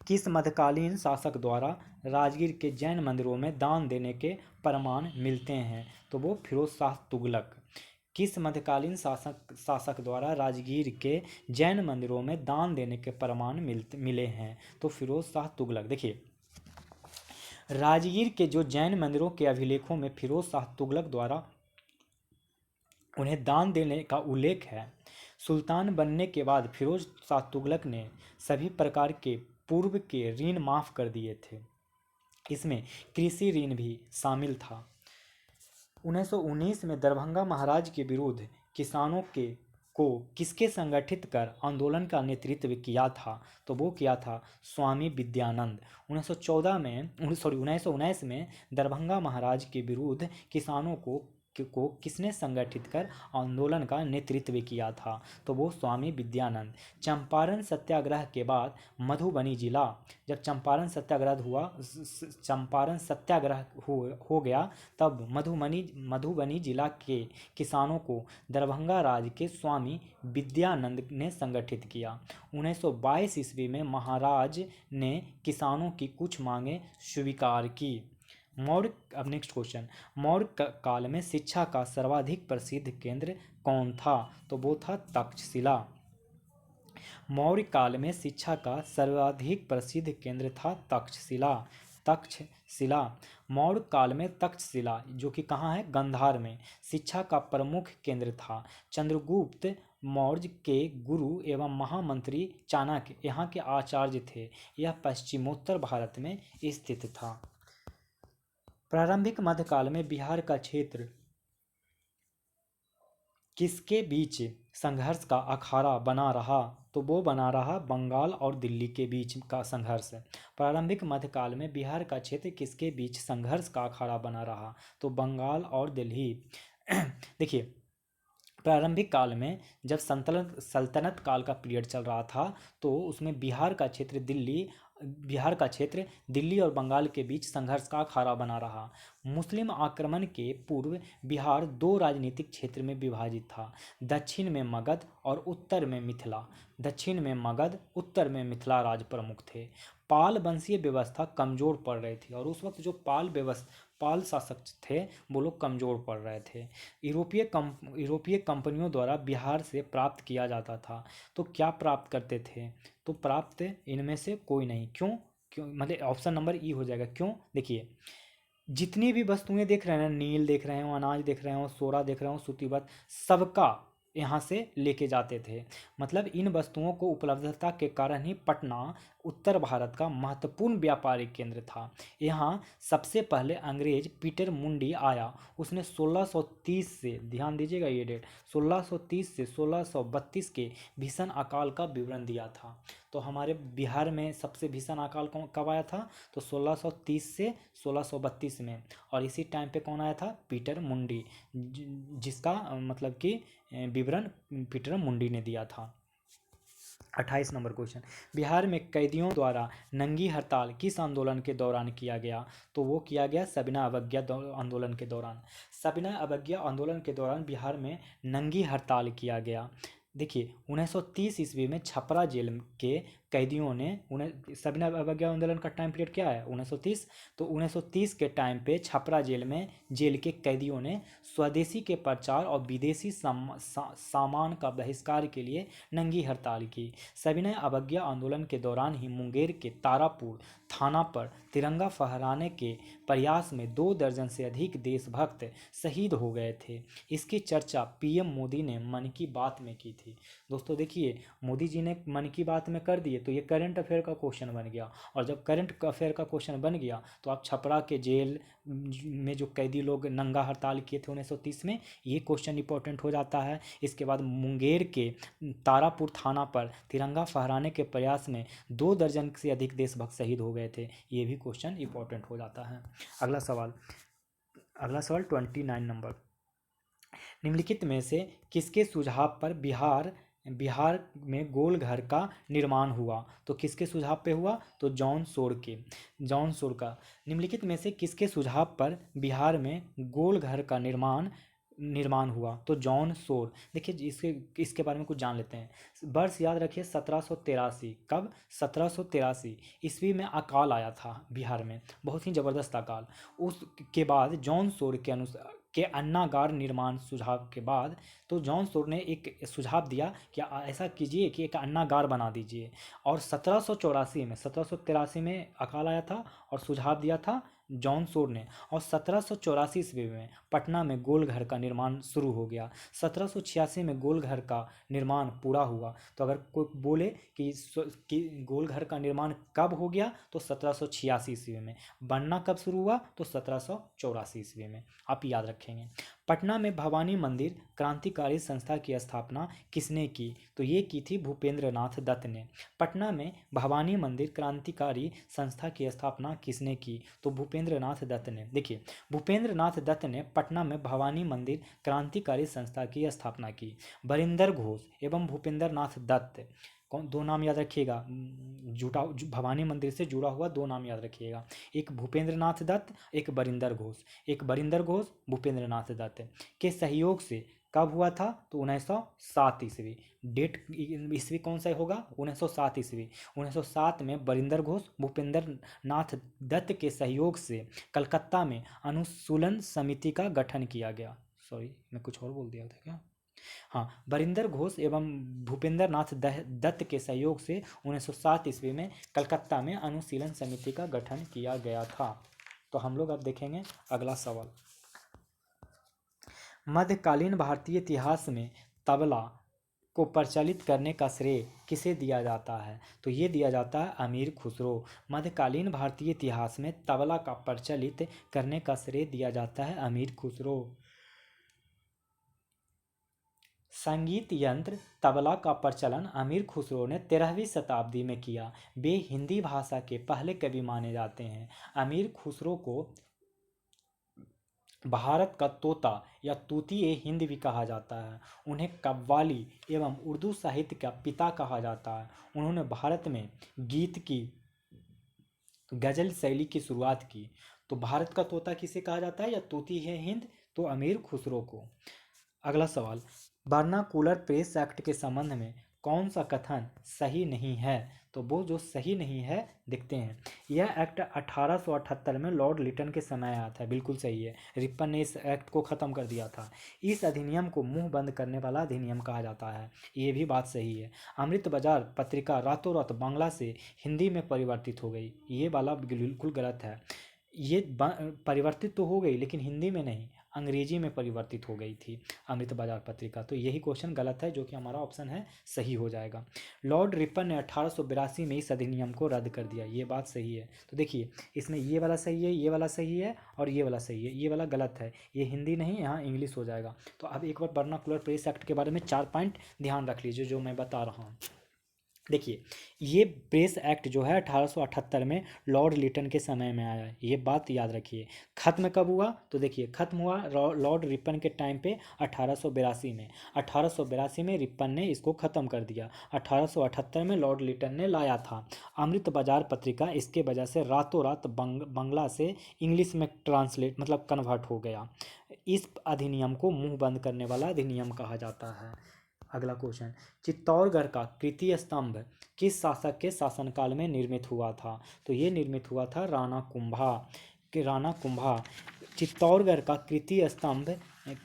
किस मध्यकालीन शासक द्वारा राजगीर के जैन मंदिरों में दान देने के प्रमाण मिलते हैं? तो वो फिरोज शाह तुगलक। किस मध्यकालीन शासक द्वारा राजगीर के जैन मंदिरों में दान देने के प्रमाण मिले हैं? तो फिरोज शाह तुगलक। देखिए राजगीर के जो जैन मंदिरों के अभिलेखों में फिरोज शाह तुगलक द्वारा उन्हें दान देने का उल्लेख है। सुल्तान बनने के बाद फिरोज शाह तुगलक ने सभी प्रकार के पूर्व के ऋण माफ कर दिए थे। इसमें कृषि ऋण भी शामिल था। 1919 में दरभंगा महाराज के विरुद्ध किसानों को किसके संगठित कर आंदोलन का नेतृत्व किया था? तो वो किया था स्वामी विद्यानंद। 1914 में 1919 में दरभंगा महाराज के विरुद्ध किसानों को किसने संगठित कर आंदोलन का नेतृत्व किया था? तो वो स्वामी विद्यानंद। चंपारण सत्याग्रह के बाद मधुबनी जिला, जब चंपारण सत्याग्रह हुआ, चंपारण सत्याग्रह हो गया, तब मधुबनी जिला के किसानों को दरभंगा राज के स्वामी विद्यानंद ने संगठित किया। 1922 ईस्वी में महाराज ने किसानों की कुछ मांगें स्वीकार की। मौर्य, अब नेक्स्ट क्वेश्चन, मौर्य काल में शिक्षा का सर्वाधिक प्रसिद्ध केंद्र कौन था? तो वो था तक्षशिला। मौर्य काल में शिक्षा का सर्वाधिक प्रसिद्ध केंद्र था तक्षशिला। तक्षशिला। मौर्य काल में तक्षशिला, जो कि कहाँ है? गांधार में, शिक्षा का प्रमुख केंद्र था। चंद्रगुप्त मौर्य के गुरु एवं महामंत्री चाणक्य यहाँ के आचार्य थे। यह पश्चिमोत्तर भारत में स्थित था। प्रारंभिक मध्यकाल में बिहार का क्षेत्र किसके बीच संघर्ष का अखाड़ा बना रहा? तो वो बना रहा बंगाल और दिल्ली के बीच का संघर्ष। प्रारंभिक मध्यकाल में बिहार का क्षेत्र किसके बीच संघर्ष का अखाड़ा बना रहा? तो बंगाल और दिल्ली। देखिए, प्रारंभिक काल में जब सल्तनत काल का पीरियड चल रहा था, तो उसमें बिहार का क्षेत्र दिल्ली और बंगाल के बीच संघर्ष का अखाड़ा बना रहा। मुस्लिम आक्रमण के पूर्व बिहार दो राजनीतिक क्षेत्र में विभाजित था, दक्षिण में मगध और उत्तर में मिथिला। दक्षिण में मगध, उत्तर में मिथिला राज प्रमुख थे। पाल वंशीय व्यवस्था कमजोर पड़ रही थी, और उस वक्त जो पाल शासक थे वो लोग कमज़ोर पड़ रहे थे। यूरोपीय कंपनियों द्वारा बिहार से प्राप्त किया जाता था। तो क्या प्राप्त करते थे? तो प्राप्त इनमें से कोई नहीं। क्यों मतलब ऑप्शन नंबर ई हो जाएगा। क्यों? देखिए, जितनी भी वस्तुएं देख रहे हैं, नील देख रहे हो, अनाज देख रहे हो, सोरा देख रहे हो, सूतीबत, सबका यहाँ से लेके जाते थे। मतलब इन वस्तुओं को उपलब्धता के कारण ही पटना उत्तर भारत का महत्वपूर्ण व्यापारिक केंद्र था। यहाँ सबसे पहले अंग्रेज पीटर मुंडी आया। उसने 1630 से, ध्यान दीजिएगा ये डेट, 1630 से 1632 के भीषण अकाल का विवरण दिया था। तो हमारे बिहार में सबसे भीषण अकाल कब आया था? तो 1630 से 1632 में। और इसी टाइम पे कौन आया था? पीटर मुंडी, जिसका मतलब कि विवरण पीटर मुंडी ने दिया था। 28 नंबर क्वेश्चन, बिहार में कैदियों द्वारा नंगी हड़ताल किस आंदोलन के दौरान किया गया? तो वो किया गया सविनय अवज्ञा आंदोलन के दौरान। सविनय अवज्ञा आंदोलन के दौरान बिहार में नंगी हड़ताल किया गया। देखिए, 1930 ईस्वी में छपरा जेल के कैदियों ने, सविनय अवज्ञा आंदोलन का टाइम पीरियड क्या है? 1930। तो 1930 के टाइम पे छपरा जेल के कैदियों ने स्वदेशी के प्रचार और विदेशी सामान का बहिष्कार के लिए नंगी हड़ताल की। सविनय अवज्ञा आंदोलन के दौरान ही मुंगेर के तारापुर थाना पर तिरंगा फहराने के प्रयास में 2 दर्जन से अधिक देशभक्त शहीद हो गए थे। इसकी चर्चा पीएम मोदी ने मन की बात में की थी। दोस्तों देखिए, मोदी जी ने मन की बात में कर दिए, तो ये करंट अफेयर का क्वेश्चन बन गया। और जब करंट अफेयर का क्वेश्चन बन गया, तो आप छपरा के जेल में जो कैदी लोग नंगा हड़ताल किए थे 1930 में, ये क्वेश्चन इंपॉर्टेंट हो जाता है। इसके बाद मुंगेर के तारापुर थाना पर तिरंगा फहराने के प्रयास में 2 दर्जन से अधिक देशभक्त शहीद हो गए थे, ये भी क्वेश्चन इंपॉर्टेंट हो जाता है। अगला सवाल 29 नंबर, निम्नलिखित में से किसके सुझाव पर बिहार में गोल घर का निर्माण हुआ? तो किसके सुझाव पे हुआ? तो जॉन सोर का। निम्नलिखित में से किसके सुझाव पर बिहार में गोल घर का निर्माण हुआ? तो जॉन सोर। देखिए, इसके बारे में कुछ जान लेते हैं। वर्ष याद रखिए 1783। कब? 1783 ईस्वी में अकाल आया था बिहार में, बहुत ही ज़बरदस्त अकाल। उसके बाद जॉन सोर के अनुसार के अन्नागार निर्माण सुझाव के बाद, तो जॉन सोर ने एक सुझाव दिया कि ऐसा कीजिए कि एक अन्नागार बना दीजिए। और 1783 में अकाल आया था और सुझाव दिया था जॉन सोर ने। और 1784 ईस्वी में पटना में गोल घर का निर्माण शुरू हो गया। 1786 में गोल घर का निर्माण पूरा हुआ। तो अगर कोई बोले कि गोल घर का निर्माण कब हो गया, तो 1786 ईस्वी में। बनना कब शुरू हुआ? तो 1784 ईस्वी में। आप याद रखेंगे। पटना में भवानी मंदिर क्रांतिकारी संस्था की स्थापना किसने की? तो ये की थी भूपेंद्र नाथ दत्त ने। पटना में भवानी मंदिर क्रांतिकारी संस्था की स्थापना किसने की? तो भूपेंद्र नाथ दत्त ने। देखिए, भूपेंद्र नाथ दत्त ने पटना में भवानी मंदिर क्रांतिकारी संस्था की स्थापना की। बरिंदर घोष एवं भूपेंद्र नाथ दत्त, कौन, दो नाम याद रखिएगा, भवानी मंदिर से जुड़ा हुआ दो नाम याद रखिएगा, एक भूपेंद्र नाथ दत्त, एक बरिंदर घोष। एक बरिंदर घोष, भूपेंद्र नाथ दत्त के सहयोग से कब हुआ था? तो 1907 ईस्वी। डेट ईस्वी कौन सा होगा? 1907 ईस्वी। 1907 में बरिंदर घोष भूपेंद्र नाथ दत्त के सहयोग से कलकत्ता में अनुसूलन समिति का गठन किया गया। सॉरी, मैं कुछ और बोल दिया था क्या? हाँ, बरिंदर घोष एवं भूपेंद्र नाथ दत्त के सहयोग से 1907 ईस्वी में कलकत्ता में अनुशीलन समिति का गठन किया गया था। तो हम लोग अब देखेंगे अगला सवाल। मध्यकालीन भारतीय इतिहास में तबला को प्रचलित करने का श्रेय किसे दिया जाता है? तो ये दिया जाता है अमीर खुसरो। मध्यकालीन भारतीय इतिहास में तबला का प्रचलित करने का श्रेय दिया जाता है अमीर खुसरो। संगीत यंत्र तबला का प्रचलन अमीर खुसरो ने 13वीं शताब्दी में किया। वे हिंदी भाषा के पहले कवि माने जाते हैं। अमीर खुसरो को भारत का तोता या तूती हिंद भी कहा जाता है। उन्हें कव्वाली एवं उर्दू साहित्य का पिता कहा जाता है। उन्होंने भारत में गीत की गजल शैली की शुरुआत की। तो भारत का तोता किसे कहा जाता है या तूती है हिंद? तो अमीर खुसरो को। अगला सवाल, वर्नाकुलर प्रेस एक्ट के संबंध में कौन सा कथन सही नहीं है? तो वो जो सही नहीं है देखते हैं। यह एक्ट 1878 में लॉर्ड लिटन के समय आया था, बिल्कुल सही है। रिपन ने इस एक्ट को ख़त्म कर दिया था। इस अधिनियम को मुंह बंद करने वाला अधिनियम कहा जाता है, ये भी बात सही है। अमृत बाजार पत्रिका रातों रात बांग्ला से हिंदी में परिवर्तित हो गई, ये वाला बिल्कुल गलत है। ये परिवर्तित तो हो गई लेकिन हिंदी में नहीं, अंग्रेजी में परिवर्तित हो गई थी अमृत बाजार पत्रिका। तो यही क्वेश्चन गलत है, जो कि हमारा ऑप्शन है सही हो जाएगा। लॉर्ड रिपन ने 1882 में इस अधिनियम को रद्द कर दिया, ये बात सही है। तो देखिए, इसमें ये वाला सही है, ये वाला सही है और ये वाला सही है, ये वाला गलत है। ये हिंदी नहीं, यहाँ इंग्लिश हो जाएगा। तो अब एक बार वर्नाकुलर प्रेस एक्ट के बारे में 4 पॉइंट ध्यान रख लीजिए जो मैं बता रहा हूँ। देखिए, ये प्रेस एक्ट जो है 1878 में लॉर्ड लिटन के समय में आया, ये बात याद रखिए। ख़त्म कब हुआ? तो देखिए, ख़त्म हुआ लॉर्ड रिपन के टाइम पे 1882 में। 1882 में रिपन ने इसको ख़त्म कर दिया। 1878 में लॉर्ड लिटन ने लाया था। अमृत बाजार पत्रिका इसके वजह से रातों रात बंगला से इंग्लिश में ट्रांसलेट मतलब कन्वर्ट हो गया। इस अधिनियम को मुंह बंद करने वाला अधिनियम कहा जाता है। अगला क्वेश्चन, चित्तौड़गढ़ का कृति स्तंभ किस शासक के शासनकाल में निर्मित हुआ था? तो ये निर्मित हुआ था राणा कुंभा। चित्तौड़गढ़ का कृति स्तंभ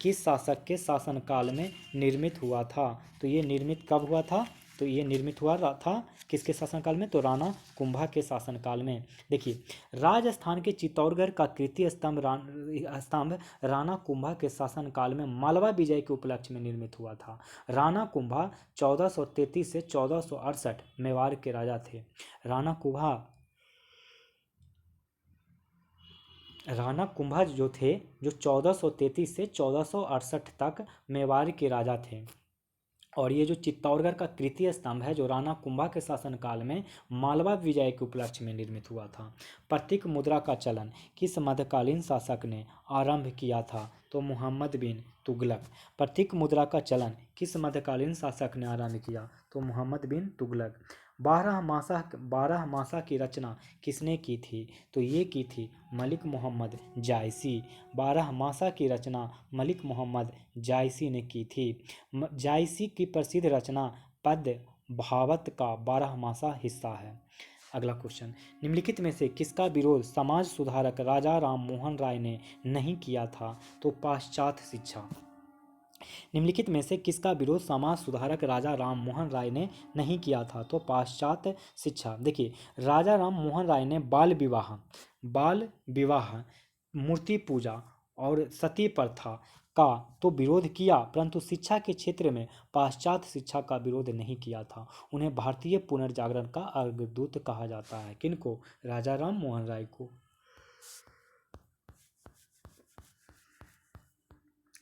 किस शासक के शासनकाल में निर्मित हुआ था? तो ये निर्मित कब हुआ था? तो ये निर्मित हुआ था किसके शासनकाल में? तो राणा कुंभा के शासनकाल में। देखिए, राजस्थान के चित्तौड़गढ़ का कृति स्तंभ राणा कुंभा के शासनकाल में मालवा विजय के उपलक्ष्य में निर्मित हुआ था। राणा कुंभा 1433 से 1468 मेवाड़ के राजा थे। राणा कुंभा जो थे, जो 1433 से 1468 तक मेवाड़ के राजा थे। और ये जो चित्तौड़गढ़ का कृति स्तंभ है, जो राणा कुंभा के शासनकाल में मालवा विजय के उपलक्ष्य में निर्मित हुआ था। प्रतीक मुद्रा का चलन किस मध्यकालीन शासक ने आरंभ किया था? तो मुहम्मद बिन तुगलक। प्रतीक मुद्रा का चलन किस मध्यकालीन शासक ने आरंभ किया? तो मुहम्मद बिन तुगलक। बारहमासा की रचना किसने की थी? तो ये की थी मलिक मोहम्मद जायसी। बारहमासा की रचना मलिक मोहम्मद जायसी ने की थी। जायसी की प्रसिद्ध रचना पद्य भावत का बारहमासा हिस्सा है। अगला क्वेश्चन, निम्नलिखित में से किसका विरोध समाज सुधारक राजा राम मोहन राय ने नहीं किया था? तो पाश्चात्य शिक्षा। निम्नलिखित में से किसका विरोध समाज सुधारक राजा राम मोहन राय ने नहीं किया था? तो पाश्चात्य शिक्षा। देखिए, राजा राम मोहन राय ने बाल विवाह, मूर्ति पूजा और सती प्रथा का तो विरोध किया, परंतु शिक्षा के क्षेत्र में पाश्चात्य शिक्षा का विरोध नहीं किया था। उन्हें भारतीय पुनर्जागरण का अग्रदूत कहा जाता है। किनको? राजा राम मोहन राय को।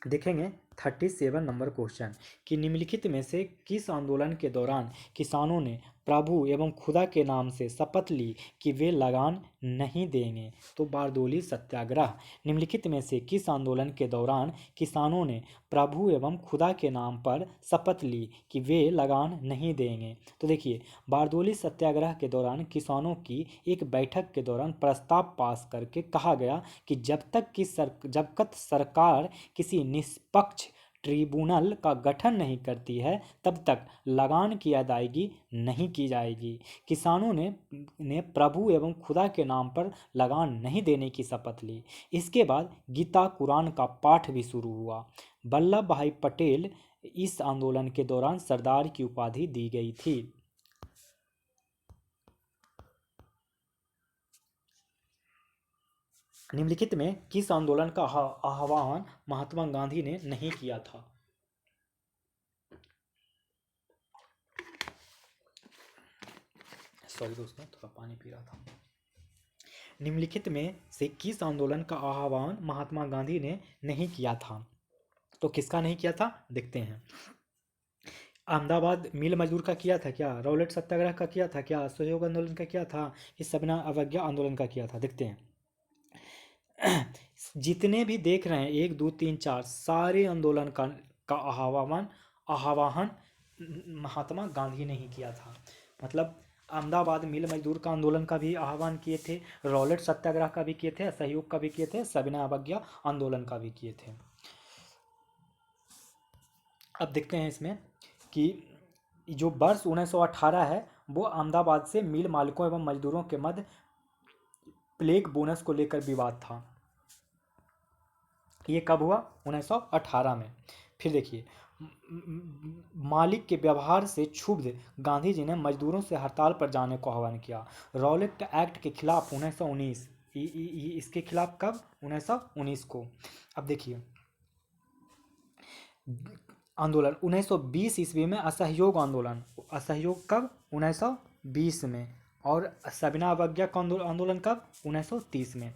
देखेंगे 37 नंबर क्वेश्चन कि निम्नलिखित में से किस आंदोलन के दौरान किसानों ने प्रभु एवं खुदा के नाम से शपथ ली कि वे लगान नहीं देंगे। तो बारदोली सत्याग्रह। निम्नलिखित में से किस आंदोलन के दौरान किसानों ने प्रभु एवं खुदा के नाम पर शपथ ली कि वे लगान नहीं देंगे। तो देखिए, बारदोली सत्याग्रह के दौरान किसानों की एक बैठक के दौरान प्रस्ताव पास करके कहा गया कि जब तक सरकार किसी निष्पक्ष ट्रिब्यूनल का गठन नहीं करती है तब तक लगान की अदायगी नहीं की जाएगी। किसानों ने प्रभु एवं खुदा के नाम पर लगान नहीं देने की शपथ ली। इसके बाद गीता कुरान का पाठ भी शुरू हुआ। वल्लभ भाई पटेल इस आंदोलन के दौरान सरदार की उपाधि दी गई थी। निम्नलिखित में किस आंदोलन का आह्वान महात्मा गांधी ने नहीं किया था। सॉरी दोस्तों, थोड़ा पानी पी रहा था। निम्नलिखित में से किस आंदोलन का आह्वान महात्मा गांधी ने नहीं किया था। तो किसका नहीं किया था, देखते हैं। अहमदाबाद मिल मजदूर का किया था क्या, रॉलेट सत्याग्रह का किया था क्या, असहयोग आंदोलन का किया था, कि सविनय अवज्ञा आंदोलन का किया था। देखते हैं। जितने भी देख रहे हैं 1 2 3 4 सारे आंदोलन का आह्वान महात्मा गांधी ने ही किया था। मतलब अहमदाबाद मिल मजदूर का आंदोलन का भी आह्वान किए थे, रॉलेट सत्याग्रह का भी किए थे, असहयोग का भी किए थे, सविनय अवज्ञा आंदोलन का भी किए थे। अब देखते हैं इसमें कि जो वर्ष 1918 है वो अहमदाबाद से मिल मालिकों एवं मजदूरों के मध्य प्लेग बोनस को लेकर विवाद था। ये कब हुआ, 1918 में। फिर देखिए, मालिक के व्यवहार से क्षुब्ध गांधी जी ने मजदूरों से हड़ताल पर जाने को आह्वान किया। रॉलेट एक्ट के खिलाफ 1919, इसके खिलाफ कब, 1919 को। अब देखिए, आंदोलन 1920 ईस्वी में असहयोग आंदोलन, असहयोग कब, 1920 में। और सविनय अवज्ञा का आंदोलन कब, 1930 में।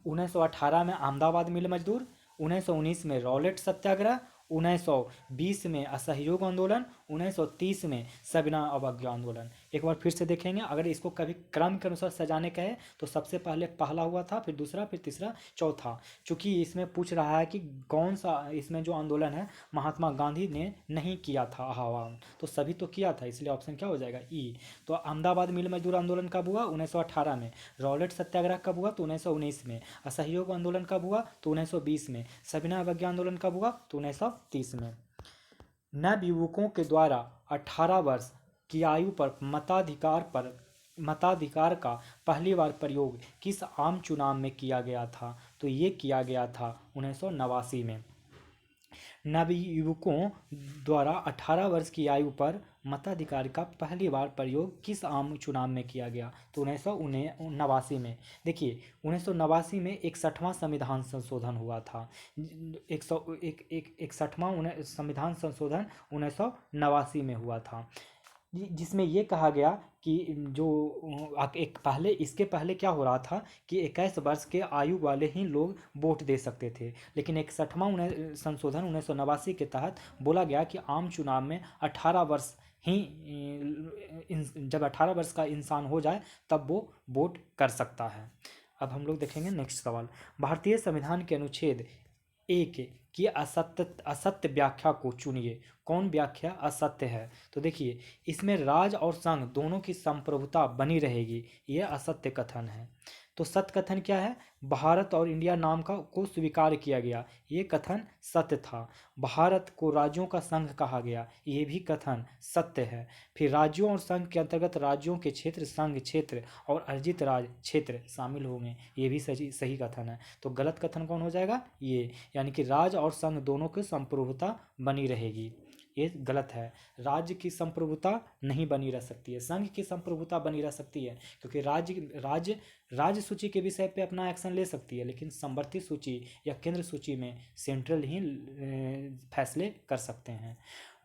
1918 में अहमदाबाद मिल मजदूर, 1919 में रॉलेट सत्याग्रह, 1920 में असहयोग आंदोलन, 1930 में सविनय अवज्ञा आंदोलन। एक बार फिर से देखेंगे, अगर इसको कभी क्रम के अनुसार सजाने का है तो सबसे पहले पहला हुआ था, फिर दूसरा, फिर तीसरा, चौथा। चूंकि इसमें पूछ रहा है कि कौन सा इसमें जो आंदोलन है महात्मा गांधी ने नहीं किया था आह्वान, तो सभी तो किया था, इसलिए ऑप्शन क्या हो जाएगा, ई। तो अहमदाबाद मिल मजदूर आंदोलन कब हुआ, 1918 में। रॉलेट सत्याग्रह कब हुआ, तो 1919 में। असहयोग आंदोलन कब हुआ, तो 1920 में। सविनय अवज्ञा आंदोलन कब हुआ, तो 1930 में। नवयुवकों के द्वारा 18 वर्ष की आयु पर मताधिकार का पहली बार प्रयोग किस आम चुनाव में किया गया था, तो ये किया गया था 1989 में। नवयुवकों द्वारा 18 वर्ष की आयु पर मताधिकार का पहली बार प्रयोग किस आम चुनाव में किया गया, तो 1989 में। देखिए, 1989 में 61वां संविधान संशोधन हुआ था। 61वां संविधान संशोधन 1989 में हुआ था, जिसमें ये कहा गया कि जो इसके पहले क्या हो रहा था कि 21 वर्ष के आयु वाले ही लोग वोट दे सकते थे, लेकिन 61वां संशोधन 1989 के तहत बोला गया कि आम चुनाव में 18 वर्ष ही जब 18 वर्ष का इंसान हो जाए तब वो वोट कर सकता है। अब हम लोग देखेंगे नेक्स्ट सवाल। भारतीय संविधान के अनुच्छेद 1 की असत्य व्याख्या को चुनिए। कौन व्याख्या असत्य है, तो देखिए, इसमें राज और संघ दोनों की संप्रभुता बनी रहेगी, यह असत्य कथन है। तो सत्य कथन क्या है, भारत और इंडिया नाम को स्वीकार किया गया, ये कथन सत्य था। भारत को राज्यों का संघ कहा गया, ये भी कथन सत्य है। फिर राज्यों और संघ के अंतर्गत राज्यों के क्षेत्र, संघ क्षेत्र और अर्जित राज क्षेत्र शामिल होंगे, ये भी सही कथन है। तो गलत कथन कौन हो जाएगा, ये, यानी कि राज और संघ दोनों की संप्रभुता बनी रहेगी, ये गलत है। राज्य की संप्रभुता नहीं बनी रह सकती है, संघ की संप्रभुता बनी रह सकती है, क्योंकि राज्य सूची के विषय पे अपना एक्शन ले सकती है, लेकिन समवर्ती सूची या केंद्र सूची में सेंट्रल ही फैसले कर सकते हैं।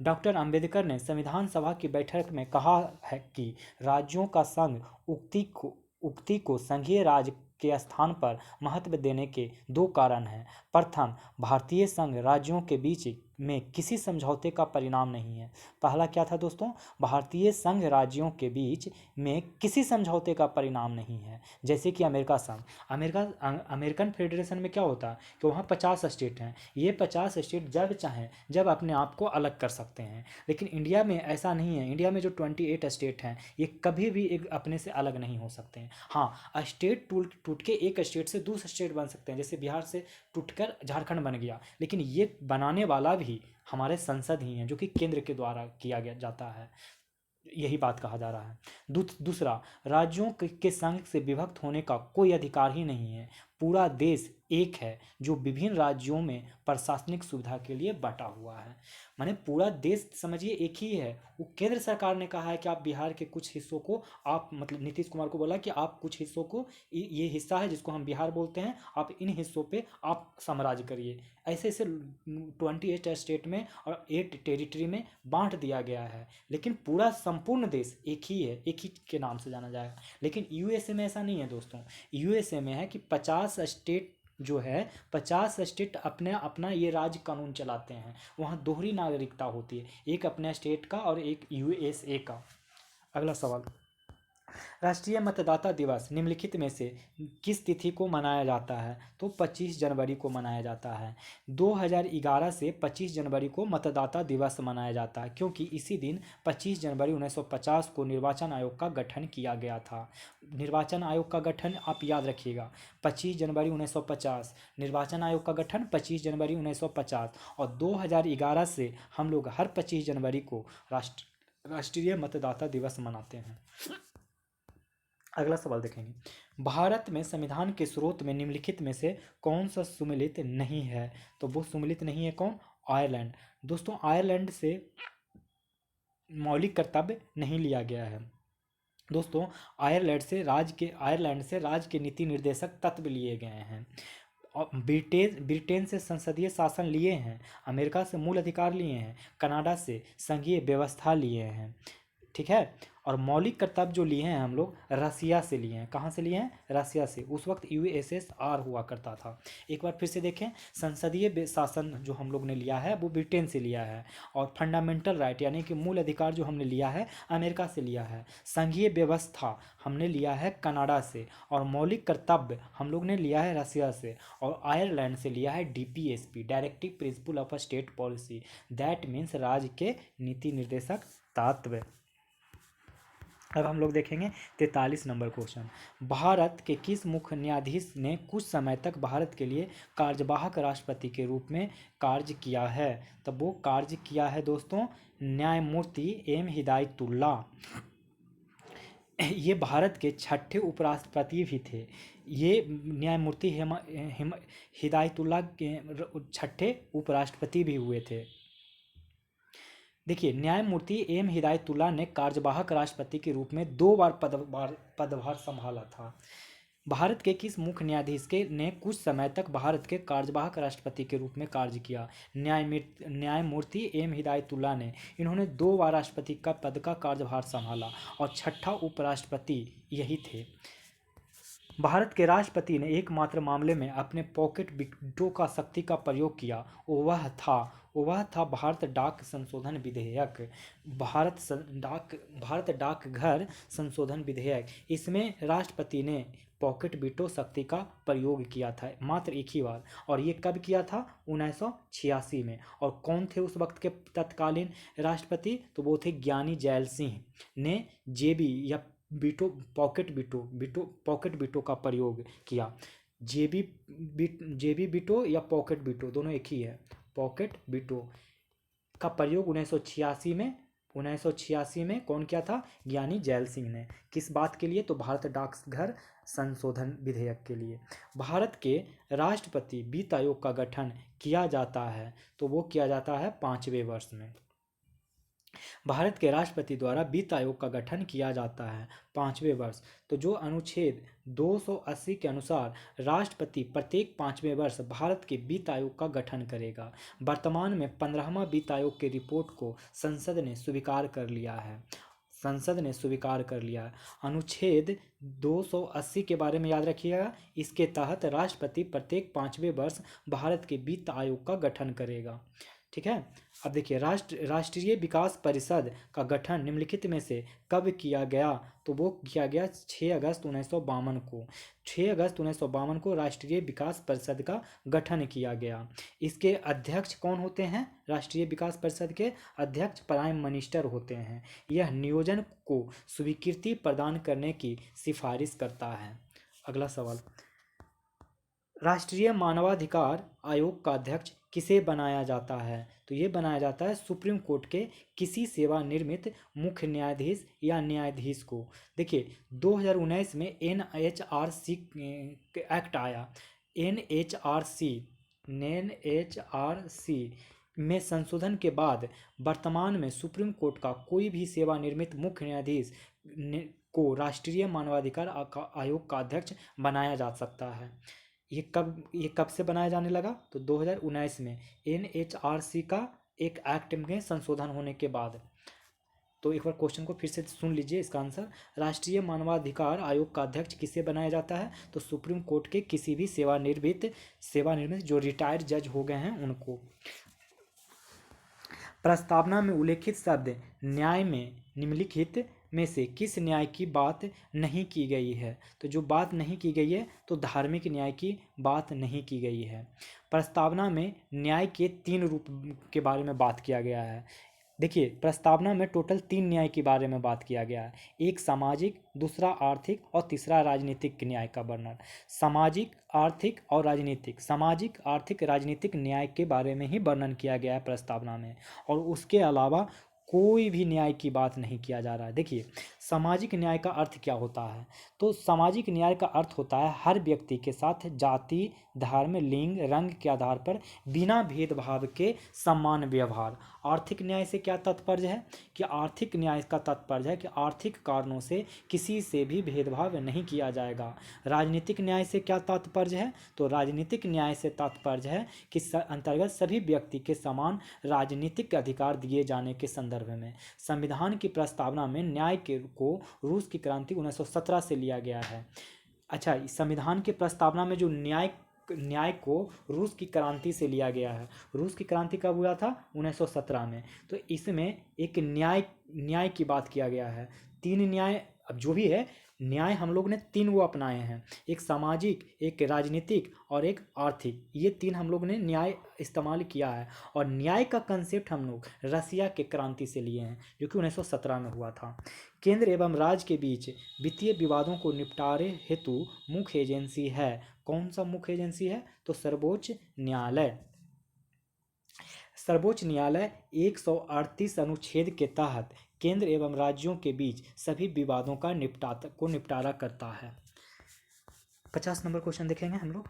डॉक्टर अंबेडकर ने संविधान सभा की बैठक में कहा है कि राज्यों का संघ उक्ति को संघीय राज के स्थान पर महत्व देने के दो कारण हैं। प्रथम, भारतीय संघ राज्यों के बीच में किसी समझौते का परिणाम नहीं है। पहला क्या था दोस्तों? भारतीय संघ राज्यों के बीच में किसी समझौते का परिणाम नहीं है। जैसे कि अमेरिका संघ, अमेरिकन फेडरेशन में क्या होता है कि वहाँ 50 स्टेट हैं। ये 50 स्टेट जब चाहें जब अपने आप को अलग कर सकते हैं। लेकिन इंडिया में ऐसा नहीं है। इंडिया में जो 28 स्टेट हैं ये कभी भी एक अपने से अलग नहीं हो सकते हैं। हाँ, स्टेट टूट के एक स्टेट से दूसरा स्टेट बन सकते हैं। जैसे बिहार से टूटकर झारखंड बन गया, लेकिन ये बनाने वाला भी हमारे संसद ही हैं, जो कि केंद्र के द्वारा किया गया जाता है। यही बात कहा जा रहा है। दूसरा, राज्यों के संघ से विभक्त होने का कोई अधिकार ही नहीं है। पूरा देश एक है जो विभिन्न राज्यों में प्रशासनिक सुविधा के लिए बटा हुआ है। माने पूरा देश समझिए एक ही है। वो केंद्र सरकार ने कहा है कि आप बिहार के कुछ हिस्सों को, आप मतलब नीतीश कुमार को बोला कि आप कुछ हिस्सों को, ये हिस्सा है जिसको हम बिहार बोलते हैं, आप इन हिस्सों पे आप साम्राज्य करिए। ऐसे ऐसे 28 स्टेट में और 8 टेरिटरी में बांट दिया गया है। लेकिन पूरा संपूर्ण देश एक ही है, एक ही के नाम से जाना जाएगा। लेकिन यूएसए में ऐसा नहीं है दोस्तों। यूएसए में है कि 50 स्टेट जो है, 50 स्टेट अपने अपना ये राज्य कानून चलाते हैं। वहाँ दोहरी नागरिकता होती है, एक अपने स्टेट का और एक यूएसए का। अगला सवाल, राष्ट्रीय मतदाता दिवस निम्नलिखित में से किस तिथि को मनाया जाता है? तो 25 जनवरी को मनाया जाता है। 2011 से 25 जनवरी को मतदाता दिवस मनाया जाता है, क्योंकि इसी दिन 25 जनवरी 1950 को निर्वाचन आयोग का गठन किया गया था। निर्वाचन आयोग का गठन आप याद रखिएगा, 25 जनवरी 1950 निर्वाचन आयोग का गठन 25 जनवरी 1950। और 2011 से हम लोग हर 25 जनवरी को राष्ट्रीय मतदाता दिवस मनाते हैं। अगला सवाल देखेंगे, भारत में संविधान के स्रोत में निम्नलिखित में से कौन सा सुमेलित नहीं है? तो वो सुमेलित नहीं है कौन? आयरलैंड। दोस्तों, आयरलैंड से मौलिक कर्तव्य नहीं लिया गया है। दोस्तों, आयरलैंड से राज्य के नीति निर्देशक तत्व लिए गए हैं। और ब्रिटेन से संसदीय शासन लिए हैं। अमेरिका से मूल अधिकार लिए हैं। कनाडा से संघीय व्यवस्था लिए हैं। ठीक है। और मौलिक कर्तव्य जो लिए हैं हम लोग रसिया से लिए हैं। कहाँ से लिए हैं? रसिया से। उस वक्त यूएसएसआर हुआ करता था। एक बार फिर से देखें, संसदीय शासन जो हम लोग ने लिया है वो ब्रिटेन से लिया है। और फंडामेंटल राइट यानी कि मूल अधिकार जो हमने लिया है अमेरिका से लिया है। संघीय व्यवस्था हमने लिया है कनाडा से। और मौलिक कर्तव्य हम लोग ने लिया है रसिया से। और आयरलैंड से लिया है DPSP, directive principle of state policy. That means राज्य के नीति निर्देशक तत्व। अब हम लोग देखेंगे 43 नंबर क्वेश्चन, भारत के किस मुख्य न्यायाधीश ने कुछ समय तक भारत के लिए कार्यवाहक राष्ट्रपति के रूप में कार्य किया है? तब वो कार्य किया है दोस्तों न्यायमूर्ति एम हिदायतुल्ला। ये भारत के छठे उपराष्ट्रपति भी थे। ये न्यायमूर्ति हिदायतुल्ला के छठे उपराष्ट्रपति भी हुए थे। देखिए, न्यायमूर्ति एम हिदायतुल्ला ने कार्यवाहक राष्ट्रपति के रूप में 2 बार पदभार संभाला था। भारत के किस मुख्य न्यायाधीश ने कुछ समय तक भारत के कार्यवाहक राष्ट्रपति के रूप में कार्य किया? न्यायमूर्ति एम हिदायतुल्ला ने। इन्होंने 2 बार राष्ट्रपति का पद का कार्यभार संभाला और छठा उपराष्ट्रपति यही थे। भारत के राष्ट्रपति ने एकमात्र मामले में अपने पॉकेट वीटो का शक्ति का प्रयोग किया। वह था भारत डाक संशोधन विधेयक। भारत डाकघर संशोधन विधेयक। इसमें राष्ट्रपति ने पॉकेट वीटो शक्ति का प्रयोग किया था मात्र एक ही बार। और ये कब किया था? 1986 में। और कौन थे उस वक्त के तत्कालीन राष्ट्रपति? तो वो थे ज्ञानी जैल सिंह ने जेबी या पॉकेट वीटो का प्रयोग किया। जेबी वीटो या पॉकेट वीटो दोनों एक ही है। पॉकेट वीटो का प्रयोग 1986 में कौन किया था? ज्ञानी जैल सिंह ने। किस बात के लिए? तो भारत डाकघर संशोधन विधेयक के लिए। भारत के राष्ट्रपति वित्त आयोग का गठन किया जाता है तो वो किया जाता है 5वें वर्ष में। भारत के राष्ट्रपति द्वारा वित्त आयोग का गठन किया जाता है 5वें वर्ष। तो जो अनुच्छेद 280 के अनुसार राष्ट्रपति प्रत्येक 5वें वर्ष भारत के वित्त आयोग का गठन करेगा। वर्तमान में 15वां वित्त आयोग के रिपोर्ट को संसद ने स्वीकार कर लिया है। संसद ने स्वीकार कर लिया है। अनुच्छेद 280 के बारे में याद रखिएगा। इसके तहत राष्ट्रपति प्रत्येक 5वें वर्ष भारत के वित्त आयोग का गठन करेगा। ठीक है। अब देखिए, राष्ट्रीय विकास परिषद का गठन निम्नलिखित में से कब किया गया? तो वो किया गया 6 अगस्त 1952 को। 6 अगस्त 1952 को राष्ट्रीय विकास परिषद का गठन किया गया। इसके अध्यक्ष कौन होते हैं? राष्ट्रीय विकास परिषद के अध्यक्ष प्राइम मिनिस्टर होते हैं। यह नियोजन को स्वीकृति प्रदान करने की सिफारिश करता है। अगला सवाल, राष्ट्रीय मानवाधिकार आयोग का अध्यक्ष किसे बनाया जाता है? तो ये बनाया जाता है सुप्रीम कोर्ट के किसी सेवानिवृत्त मुख्य न्यायाधीश या न्यायाधीश को। देखिए, 2019 में NHRC एक्ट आया। NHRC में संशोधन के बाद वर्तमान में सुप्रीम कोर्ट का कोई भी सेवानिवृत्त मुख्य न्यायाधीश को राष्ट्रीय मानवाधिकार आयोग का अध्यक्ष बनाया जा सकता है। ये कब से बनाया जाने लगा? तो 2019 में NHRC का एक एक्ट में संशोधन होने के बाद। तो एक बार क्वेश्चन को फिर से सुन लीजिए। इसका आंसर, राष्ट्रीय मानवाधिकार आयोग का अध्यक्ष किसे बनाया जाता है? तो सुप्रीम कोर्ट के किसी भी सेवानिवृत्त जो रिटायर्ड जज हो गए हैं उनको। प्रस्तावना में उल्लेखित शब्द न्याय में निम्नलिखित में से किस न्याय की बात नहीं की गई है? तो जो बात नहीं की गई है, तो धार्मिक न्याय की बात नहीं की गई है। प्रस्तावना में न्याय के 3 रूप के बारे में बात किया गया है। देखिए, प्रस्तावना में टोटल 3 न्याय के बारे में बात किया गया है। एक सामाजिक, दूसरा आर्थिक और तीसरा राजनीतिक न्याय का वर्णन। सामाजिक, आर्थिक और राजनीतिक, सामाजिक, आर्थिक, राजनीतिक न्याय के बारे में ही वर्णन किया गया है प्रस्तावना में, और उसके अलावा कोई भी न्याय की बात नहीं किया जा रहा है। देखिए, सामाजिक न्याय का अर्थ क्या होता है? तो सामाजिक न्याय का अर्थ होता है हर व्यक्ति के साथ जाति, धर्म, लिंग, रंग के आधार पर बिना भेदभाव के समान व्यवहार। आर्थिक न्याय से क्या तात्पर्य है? कि आर्थिक न्याय का तात्पर्य है कि आर्थिक कारणों से किसी से भी भेदभाव नहीं किया जाएगा। राजनीतिक न्याय से क्या तात्पर्य है? तो राजनीतिक न्याय से तात्पर्य है कि अंतर्गत सभी व्यक्ति के समान राजनीतिक अधिकार दिए जाने के संदर्भ में। संविधान की प्रस्तावना में न्याय को रूस की क्रांति 1917 से लिया गया है। अच्छा, संविधान की प्रस्तावना में जो न्याय को रूस की क्रांति से लिया गया है। रूस की क्रांति कब हुआ था? 1917 में। तो इसमें एक न्याय की बात किया गया है। 3 न्याय, अब जो भी है न्याय हम लोग ने 3 वो अपनाए हैं, एक सामाजिक, एक राजनीतिक और एक आर्थिक। ये 3 हम लोग ने न्याय इस्तेमाल किया है। और न्याय का कंसेप्ट हम लोग रसिया के क्रांति से लिए हैं, जो कि 1917 में हुआ था। केंद्र एवं राज्य के बीच वित्तीय विवादों को निपटारे हेतु मुख्य एजेंसी है। कौन सा मुख्य एजेंसी है? तो सर्वोच्च न्यायालय। सर्वोच्च न्यायालय 138 अनुच्छेद के तहत केंद्र एवं राज्यों के बीच सभी विवादों का निपटारा करता है। 50 नंबर क्वेश्चन देखेंगे हम लोग।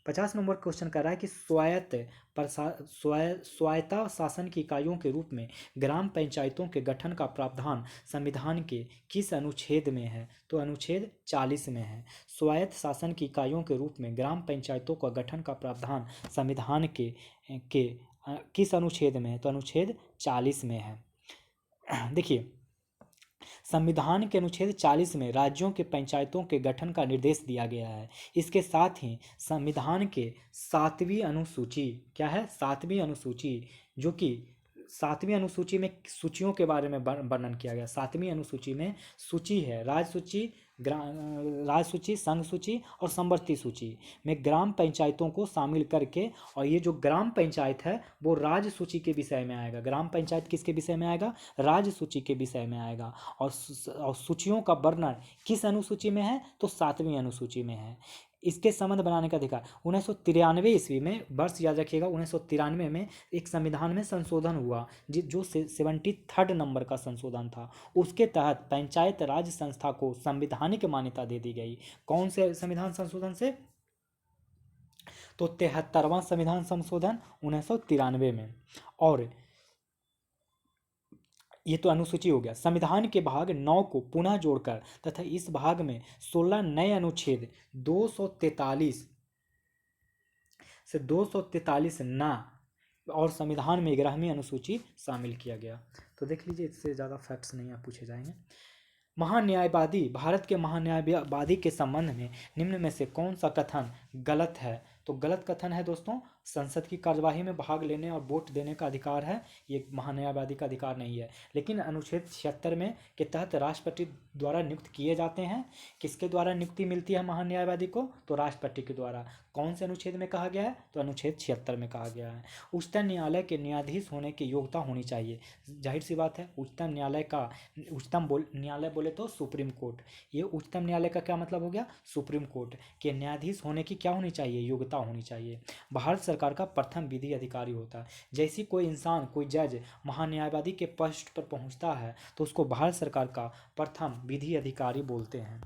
50 नंबर क्वेश्चन कर रहा है कि स्वायत्ता शासन की इकाइयों के रूप में ग्राम पंचायतों के गठन का प्रावधान संविधान के किस अनुच्छेद में है? तो अनुच्छेद 40 में है। स्वायत्त शासन की इकाइयों के रूप में ग्राम पंचायतों का गठन का प्रावधान संविधान के किस अनुच्छेद में है? तो अनुच्छेद 40 में है। देखिए, संविधान के अनुच्छेद 40 में राज्यों के पंचायतों के गठन का निर्देश दिया गया है। इसके साथ ही संविधान के 7वीं अनुसूची, क्या है? 7वीं अनुसूची, जो कि 7वीं अनुसूची में सूचियों के बारे में वर्णन किया गया। 7वीं अनुसूची में सूची है, राज सूची, संघ सूची और समवर्ती सूची में ग्राम पंचायतों को शामिल करके, और ये जो ग्राम पंचायत है वो राज सूची के विषय में आएगा। ग्राम पंचायत किसके विषय में आएगा? राज सूची के विषय में आएगा। और सूचियों का वर्णन किस अनुसूची में है? तो 7वीं अनुसूची में है। इसके संबंध बनाने का अधिकार 1993 ईस्वी में, वर्ष याद रखिएगा, 1993 में एक संविधान में संशोधन हुआ जो 73 नंबर का संशोधन था। उसके तहत पंचायत राज संस्था को संवैधानिक मान्यता दे दी गई। कौन से संविधान संशोधन से? तो 73वां संविधान संशोधन 1993 में। और ये तो अनुसूची हो गया। संविधान के भाग 9 को पुनः जोड़कर तथा इस भाग में 16 नए अनुच्छेद 243 से 243 न और संविधान में 11वीं अनुसूची शामिल किया गया। तो देख लीजिए, इससे ज़्यादा फैक्ट्स नहीं आप पूछे जाएंगे। महान्यायवादी, भारत के महान्यायवादी के संबंध में निम्न में से कौन सा कथन गलत है? तो गलत कथन है दोस्तों, संसद की कार्यवाही में भाग लेने और वोट देने का अधिकार है, ये महान्यायवादी का अधिकार नहीं है। लेकिन अनुच्छेद 76 में के तहत राष्ट्रपति द्वारा नियुक्त किए जाते हैं। किसके द्वारा नियुक्ति मिलती है महान्यायवादी को? तो राष्ट्रपति के द्वारा। कौन से अनुच्छेद में कहा गया है? तो अनुच्छेद 76 में कहा गया है। उच्चतम न्यायालय के न्यायाधीश होने की योग्यता होनी चाहिए। जाहिर सी बात है, उच्चतम न्यायालय का, न्यायालय बोले तो सुप्रीम कोर्ट, ये उच्चतम न्यायालय का क्या मतलब हो गया? सुप्रीम कोर्ट के न्यायाधीश होने की क्या होनी चाहिए? योग्यता होनी चाहिए। भारत सरकार का प्रथम विधि अधिकारी होता है। जैसी कोई इंसान, कोई जज महान्यायवादी के पोस्ट पर पहुंचता है तो उसको भारत सरकार का प्रथम विधि अधिकारी बोलते हैं।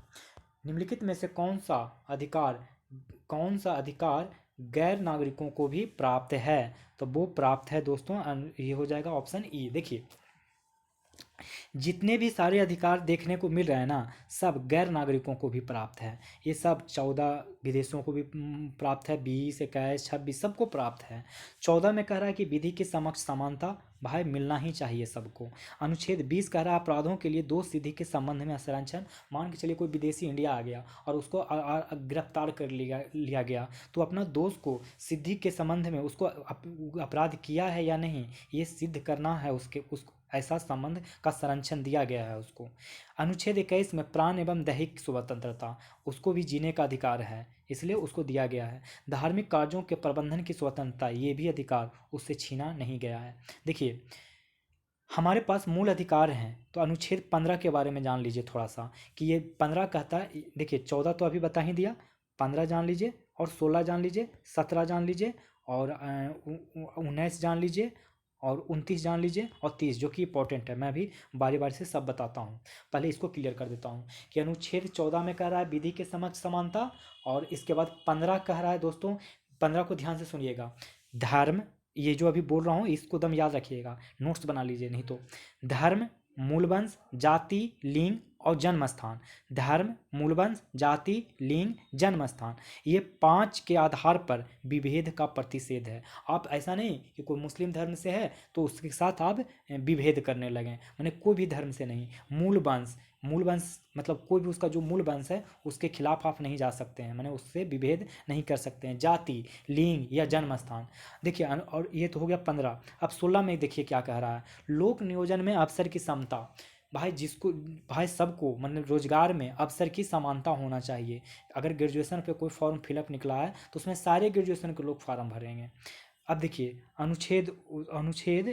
निम्नलिखित में से कौन सा अधिकार गैर नागरिकों को भी प्राप्त है? तो वो प्राप्त है दोस्तों, ये हो जाएगा ऑप्शन ई। देखिए, जितने भी सारे अधिकार देखने को मिल रहे हैं ना, सब गैर नागरिकों को भी प्राप्त है। ये सब 14 विदेशों को भी प्राप्त है, 20, 21, 26 सबको प्राप्त है। 14 में कह रहा है कि विधि के समक्ष समानता, भाई मिलना ही चाहिए सबको। अनुच्छेद 20 कह रहा है अपराधों के लिए दोष सिद्धि के संबंध में संरक्षण। मान के चलिए कोई विदेशी इंडिया आ गया और उसको गिरफ्तार कर लिया गया, तो अपना दोष को सिद्धि के संबंध में उसको अपराध किया है या नहीं, ये सिद्ध करना है, उसको ऐसा संबंध का संरक्षण दिया गया है उसको। अनुच्छेद 21 में प्राण एवं दैहिक स्वतंत्रता, उसको भी जीने का अधिकार है, इसलिए उसको दिया गया है। धार्मिक कार्यों के प्रबंधन की स्वतंत्रता, ये भी अधिकार उससे छीना नहीं गया है। देखिए, हमारे पास मूल अधिकार हैं, तो अनुच्छेद 15 के बारे में जान लीजिए थोड़ा सा, कि ये 15 कहता है। देखिए, 14 तो अभी बता ही दिया, 15 जान लीजिए, और 16 जान लीजिए, 17 जान लीजिए, और 19 जान लीजिए, और 29 जान लीजिए, और 30 जो कि इंपॉर्टेंट है। मैं अभी बारी बारी से सब बताता हूँ, पहले इसको क्लियर कर देता हूँ कि अनुच्छेद 14 में कह रहा है विधि के समक्ष समानता, और इसके बाद 15 कह रहा है दोस्तों, 15 को ध्यान से सुनिएगा, धर्म, ये जो अभी बोल रहा हूँ इसको दम याद रखिएगा, नोट्स बना लीजिए नहीं तो। धर्म, मूलवंश, जाति, लिंग और जन्म स्थान। धर्म, मूलवंश, जाति, लिंग, जन्म स्थान, ये 5 के आधार पर विभेद का प्रतिषेध है। आप ऐसा नहीं कि कोई मुस्लिम धर्म से है तो उसके साथ आप विभेद करने लगें, माने कोई भी धर्म से नहीं। मूल वंश मतलब कोई भी उसका जो मूल वंश है उसके खिलाफ आप नहीं जा सकते हैं, माने उससे विभेद नहीं कर सकते हैं। जाति, लिंग या जन्म स्थान, देखिए, और ये तो हो गया 15। अब 16 में देखिए क्या कह रहा है, लोक नियोजन में अवसर की समता। भाई सबको, मतलब रोजगार में अवसर की समानता होना चाहिए। अगर ग्रेजुएशन पे कोई फॉर्म फिलअप निकला है तो उसमें सारे ग्रेजुएशन के लोग फॉर्म भरेंगे। अब देखिए अनुच्छेद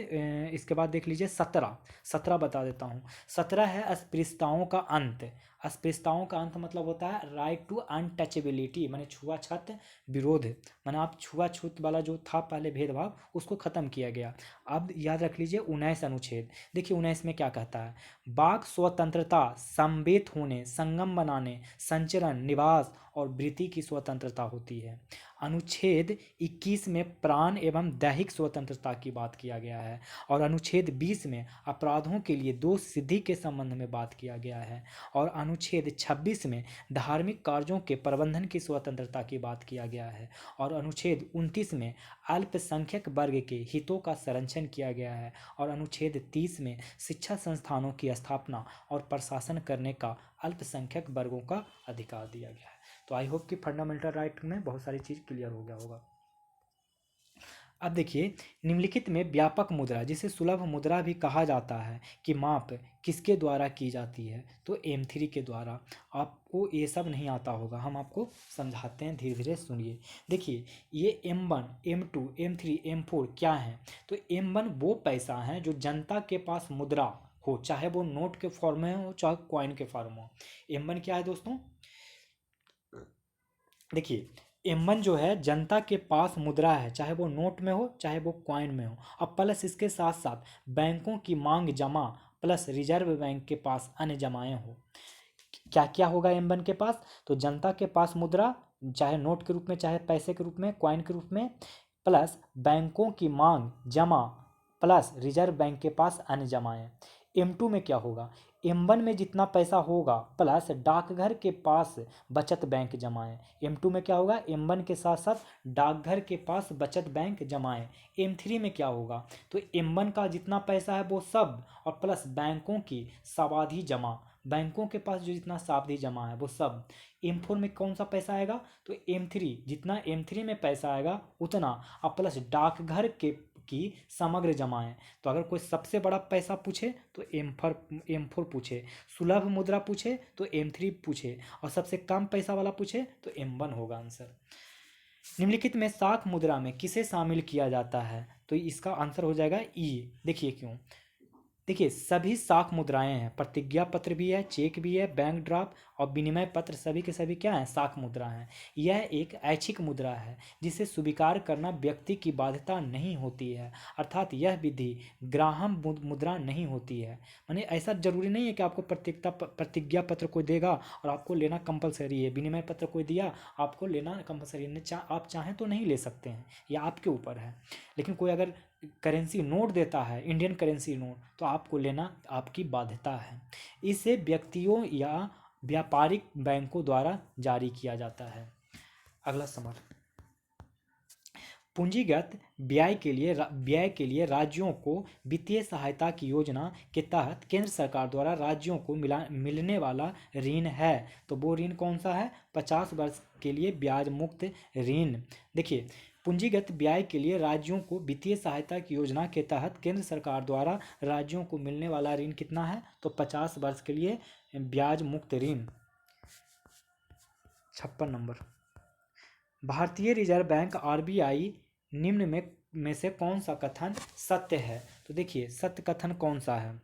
इसके बाद देख लीजिए 17 बता देता हूँ। 17 है अस्पृश्यताओं का अंत। अस्पृश्यताओं का अंत मतलब होता है राइट टू अनटचेबिलिटी, माने छुआछूत विरोध, माने आप छुआछूत वाला जो था पहले भेदभाव उसको खत्म किया गया। अब याद रख लीजिए 19 अनुच्छेद। देखिए 19 में क्या कहता है, वाक स्वतंत्रता, संवेत होने, संगम बनाने, संचरण, निवास और वृत्ति की स्वतंत्रता होती है। अनुच्छेद 21 में प्राण एवं दैहिक स्वतंत्रता की बात किया गया है, और अनुच्छेद 20 में अपराधों के लिए दोष सिद्धि के संबंध में बात किया गया है, और अनुच्छेद 26 में धार्मिक कार्यों के प्रबंधन की स्वतंत्रता की बात किया गया है, और अनुच्छेद 29 में अल्पसंख्यक वर्ग के हितों का संरक्षण किया गया है, और अनुच्छेद 30 में शिक्षा संस्थानों की स्थापना और प्रशासन करने का अल्पसंख्यक वर्गों का अधिकार दिया गया है। तो आई होप कि फंडामेंटल राइट में बहुत सारी चीज़ क्लियर हो गया होगा। अब देखिए, निम्नलिखित में व्यापक मुद्रा, जिसे सुलभ मुद्रा भी कहा जाता है, कि माप किसके द्वारा की जाती है? तो M3 के द्वारा। आपको ये सब नहीं आता होगा, हम आपको समझाते हैं, धीरे धीरे सुनिए। देखिए, ये M1, M2, M3, M4 क्या है? तो M1 वो पैसा है जो जनता के पास मुद्रा हो, चाहे वो नोट के फॉर्म में हो चाहे कॉइन के फॉर्म हो। M1 क्या है दोस्तों? देखिए, M1 जो है जनता के पास मुद्रा है, चाहे वो नोट में हो चाहे वो कॉइन में हो, और प्लस इसके साथ साथ बैंकों की मांग जमा प्लस रिजर्व बैंक के पास अन्य जमाएं हो। क्या क्या होगा M1 के पास? तो जनता के पास मुद्रा, चाहे नोट के रूप में चाहे पैसे के रूप में, कॉइन के रूप में, प्लस बैंकों की मांग जमा प्लस रिजर्व बैंक के पास अन्य जमाएं। M2 में क्या होगा, M1 में जितना पैसा होगा प्लस डाकघर के पास बचत बैंक जमाएं। M2 में क्या होगा, M1 के साथ साथ डाकघर के पास बचत बैंक जमाएं। M3 में क्या होगा, तो M1 का जितना पैसा है वो सब और प्लस बैंकों की सावधि जमा, बैंकों के पास जो जितना सावधि जमा है वो सब। M4 में कौन सा पैसा आएगा, तो M3 जितना M3 में पैसा आएगा उतना और प्लस डाकघर के की समग्र जमाएं। तो अगर कोई सबसे बड़ा पैसा पूछे तो M4 पूछे, सुलभ मुद्रा पूछे तो M3 पूछे और सबसे कम पैसा वाला पूछे तो M1 होगा आंसर। निम्नलिखित में साख मुद्रा में किसे शामिल किया जाता है, तो इसका आंसर हो जाएगा ई। देखिए क्यों, देखिए सभी साख मुद्राएं हैं, प्रतिज्ञा पत्र भी है, चेक भी है, बैंक ड्राफ्ट और विनिमय पत्र सभी के सभी क्या हैं, साख मुद्रा हैं। यह एक ऐच्छिक मुद्रा है जिसे स्वीकार करना व्यक्ति की बाध्यता नहीं होती है, अर्थात यह विधि ग्राह्य मुद्रा नहीं होती है। माने ऐसा जरूरी नहीं है कि आपको प्रतिज्ञा पत्र कोई देगा और आपको लेना कंपलसरी है, विनिमय पत्र कोई दिया आपको लेना कंपलसरी है, आप चाहें तो नहीं ले सकते हैं, यह आपके ऊपर है। लेकिन कोई अगर करेंसी नोट देता है, इंडियन करेंसी नोट, तो आपको लेना आपकी बाध्यता है। इसे व्यक्तियों या व्यापारिक बैंकों द्वारा जारी किया जाता है। अगला सवाल, पूंजीगत व्यय के लिए राज्यों को वित्तीय सहायता की योजना के तहत केंद्र सरकार द्वारा राज्यों को मिलने वाला ऋण है, तो वो ऋण कौन सा है, 50 वर्ष के लिए ब्याज मुक्त ऋण। देखिए पूंजीगत व्यय के लिए राज्यों को वित्तीय सहायता की योजना के तहत केंद्र सरकार द्वारा राज्यों को मिलने वाला ऋण कितना है, तो 50 वर्ष के लिए ब्याज मुक्त ऋण। 56 नंबर, भारतीय रिजर्व बैंक RBI निम्न में से कौन सा कथन सत्य है, तो देखिए सत्य कथन कौन सा है,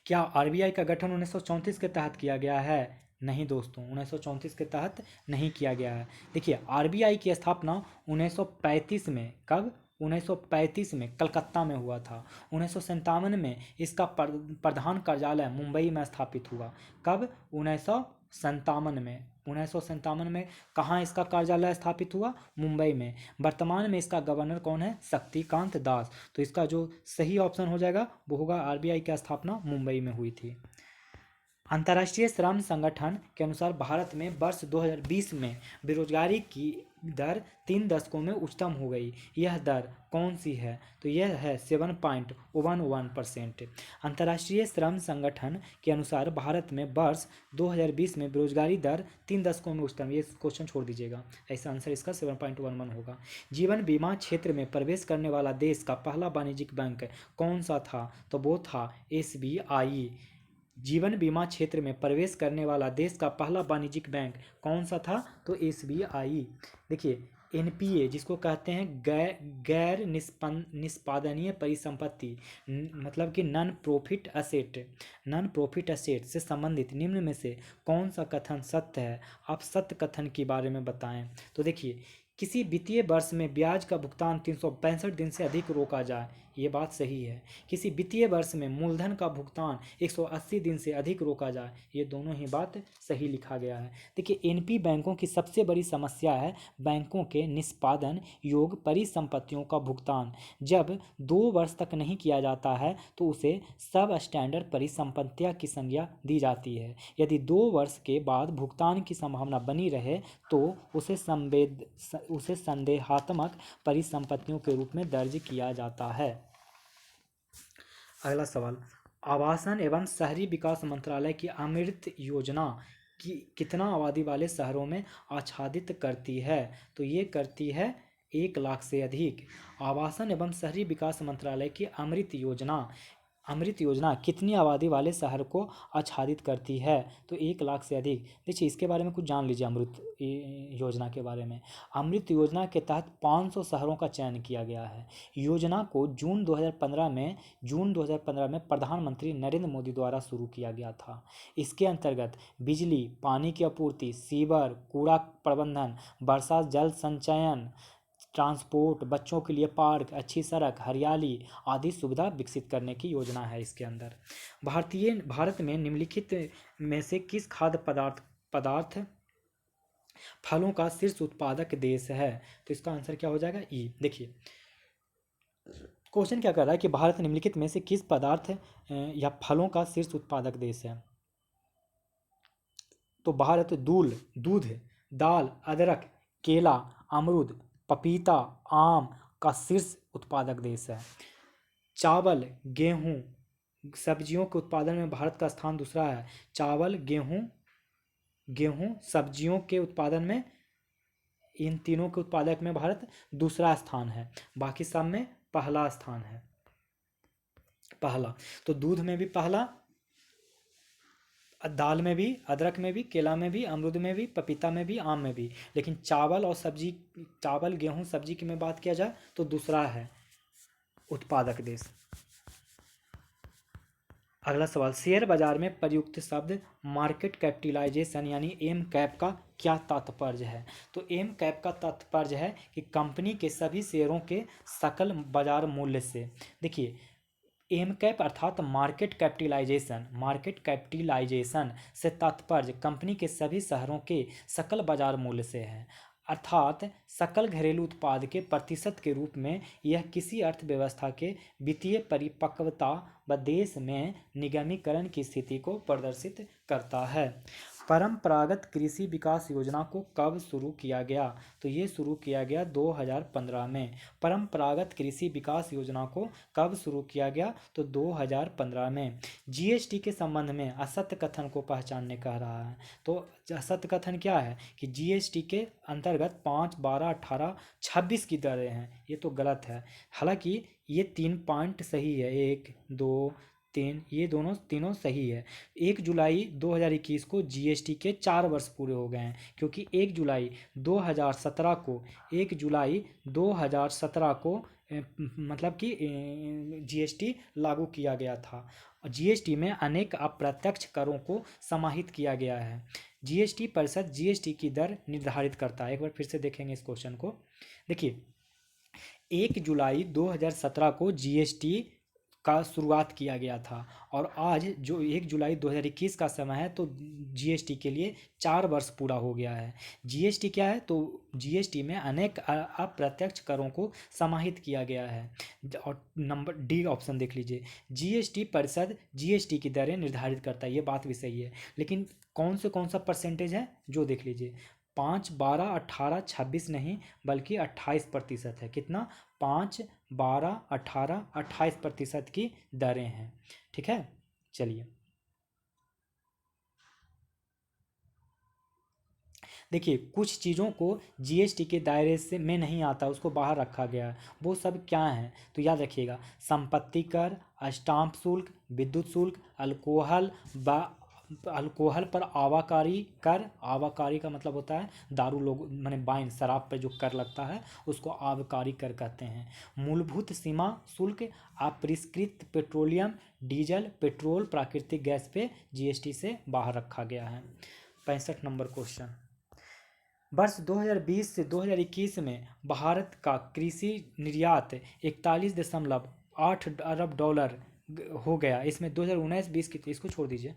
क्या RBI का गठन 1934 के तहत किया गया है, नहीं दोस्तों 1934 के तहत नहीं किया गया है। देखिए RBI की स्थापना 1935 में, कब, 1935 में कलकत्ता में हुआ था। 1957 में इसका प्रधान कार्यालय मुंबई में स्थापित हुआ, कब, 1957 में। 1957 में कहाँ इसका कार्यालय स्थापित हुआ, मुंबई में। वर्तमान में इसका गवर्नर कौन है, शक्तिकांत दास। तो इसका जो सही ऑप्शन हो जाएगा वो होगा RBI की स्थापना मुंबई में हुई थी। अंतर्राष्ट्रीय श्रम संगठन के अनुसार भारत में वर्ष 2020 में बेरोजगारी की दर 3 दशकों में उच्चतम हो गई। यह दर कौन सी है, तो यह है 7.11%। अंतर्राष्ट्रीय श्रम संगठन के अनुसार भारत में वर्ष 2020 में बेरोजगारी दर 3 दशकों में उच्चतम, ये क्वेश्चन छोड़ दीजिएगा, ऐसा आंसर इसका 7.11 होगा। जीवन बीमा क्षेत्र में प्रवेश करने वाला देश का पहला वाणिज्यिक बैंक कौन सा था, तो वो था SBI। जीवन बीमा क्षेत्र में प्रवेश करने वाला देश का पहला वाणिज्यिक बैंक कौन सा था, तो SBI। देखिए NPA जिसको कहते हैं गैर निष्पादनीय परिसंपत्ति, मतलब कि नॉन प्रॉफिट असेट से संबंधित निम्न में से कौन सा कथन सत्य है, आप सत्य कथन के बारे में बताएं। तो देखिए किसी वित्तीय वर्ष में ब्याज का भुगतान 365 दिन से अधिक रोका जाए, ये बात सही है। किसी वित्तीय वर्ष में मूलधन का भुगतान 180 दिन से अधिक रोका जाए, ये दोनों ही बात सही लिखा गया है। देखिए NP बैंकों की सबसे बड़ी समस्या है बैंकों के निष्पादन योग्य परिसंपत्तियों का भुगतान जब 2 वर्ष तक नहीं किया जाता है तो उसे सब स्टैंडर्ड परिसंपत्तियां की संज्ञा दी जाती है। यदि 2 वर्ष के बाद भुगतान की संभावना बनी रहे तो उसे संदेहात्मक परिसंपत्तियों के रूप में दर्ज किया जाता है। अगला सवाल, आवासन एवं शहरी विकास मंत्रालय की अमृत योजना की कितना आबादी वाले शहरों में आच्छादित करती है, तो ये करती है 1 लाख से अधिक। आवासन एवं शहरी विकास मंत्रालय की अमृत योजना कितनी आबादी वाले शहर को आच्छादित करती है, तो 1 लाख से अधिक। देखिए इसके बारे में कुछ जान लीजिए अमृत योजना के बारे में। अमृत योजना के तहत 500 शहरों का चयन किया गया है। योजना को जून 2015 में प्रधानमंत्री नरेंद्र मोदी द्वारा शुरू किया गया था। इसके अंतर्गत बिजली, पानी की आपूर्ति, सीवर, कूड़ा प्रबंधन, वर्षा जल संचयन, ट्रांसपोर्ट, बच्चों के लिए पार्क, अच्छी सड़क, हरियाली आदि सुविधा विकसित करने की योजना है इसके अंदर। भारत में निम्नलिखित में से किस खाद्य पदार्थ फलों का शीर्ष उत्पादक देश है, तो इसका आंसर क्या हो जाएगा, ई। देखिए क्वेश्चन क्या कर रहा है कि भारत निम्नलिखित में से किस पदार्थ या फलों का शीर्ष उत्पादक देश है। तो भारत दूध, दाल, अदरक, केला, अमरूद, पपीता, आम का शीर्ष उत्पादक देश है। चावल, गेहूं, सब्जियों के उत्पादन में भारत का स्थान दूसरा है। चावल, गेहूं सब्जियों के उत्पादन में, इन तीनों के उत्पादक में भारत दूसरा स्थान है, बाकी सब में पहला स्थान है। पहला तो दूध में भी पहला, दाल में भी, अदरक में भी, केला में भी, अमरूद में भी, पपीता में भी, आम में भी। लेकिन चावल और सब्जी, चावल गेहूं सब्जी की में बात किया जाए तो दूसरा है उत्पादक देश। अगला सवाल, शेयर बाजार में प्रयुक्त शब्द मार्केट कैपिटलाइजेशन यानी एम कैप का क्या तात्पर्य है। तो एम कैप का तात्पर्य है कि कंपनी के सभी शेयरों के सकल बाजार मूल्य से। देखिए, एम कैप अर्थात मार्केट कैपिटलाइजेशन से तात्पर्य कंपनी के सभी शहरों के सकल बाजार मूल्य से है, अर्थात सकल घरेलू उत्पाद के प्रतिशत के रूप में यह किसी अर्थव्यवस्था के वित्तीय परिपक्वता व देश में निगमीकरण की स्थिति को प्रदर्शित करता है। परंपरागत कृषि विकास योजना को कब शुरू किया गया। तो ये शुरू किया गया 2015 में। परंपरागत कृषि विकास योजना को कब शुरू किया गया तो 2015 में। जीएसटी के संबंध में असत्य कथन को पहचानने कह रहा है। तो असत्य कथन क्या है कि जीएसटी के अंतर्गत 5, 12, 18, 26 की दरें हैं, ये तो गलत है। हालांकि ये 3 पॉइंट सही है, 1, 2, 3, ये तीनों सही है। 1 जुलाई 2021 को जीएसटी के 4 वर्ष पूरे हो गए हैं, क्योंकि 1 जुलाई 2017 को 1 जुलाई 2017 को मतलब कि जीएसटी लागू किया गया था। जीएसटी में अनेक अप्रत्यक्ष करों को समाहित किया गया है। जीएसटी परिषद जीएसटी की दर निर्धारित करता है। एक बार फिर से देखेंगे इस क्वेश्चन को। देखिए, 1 जुलाई 2017 को जीएसटी का शुरुआत किया गया था, और आज जो 1 जुलाई 2021 का समय है तो जीएसटी के लिए 4 वर्ष पूरा हो गया है। जीएसटी क्या है तो जीएसटी में अनेक अप्रत्यक्ष करों को समाहित किया गया है। और नंबर डी ऑप्शन देख लीजिए, जीएसटी परिषद जीएसटी की दरें निर्धारित करता है, ये बात भी सही है। लेकिन कौन सा परसेंटेज है जो देख लीजिए, 5, 12, 18, 26 नहीं बल्कि 28% है। कितना? 5, 12, 18, 28% की दरें हैं। ठीक है, चलिए देखिए, कुछ चीज़ों को जीएसटी के दायरे से में नहीं आता, उसको बाहर रखा गया है। वो सब क्या है तो याद रखिएगा, संपत्ति कर, स्टाम्प शुल्क, विद्युत शुल्क, अल्कोहल पर आवाकारी कर। आवाकारी का मतलब होता है दारू, लोग माने वाइन, शराब पर जो कर लगता है उसको आबकारी कर कहते हैं। मूलभूत सीमा शुल्क, अपरिष्कृत पेट्रोलियम, डीजल, पेट्रोल, प्राकृतिक गैस पे जीएसटी से बाहर रखा गया है। 65 नंबर क्वेश्चन, वर्ष 2020 से 2021 में भारत का कृषि निर्यात 41.8 अरब डॉलर हो गया। इसमें 2019-20 की, इसको छोड़ दीजिए।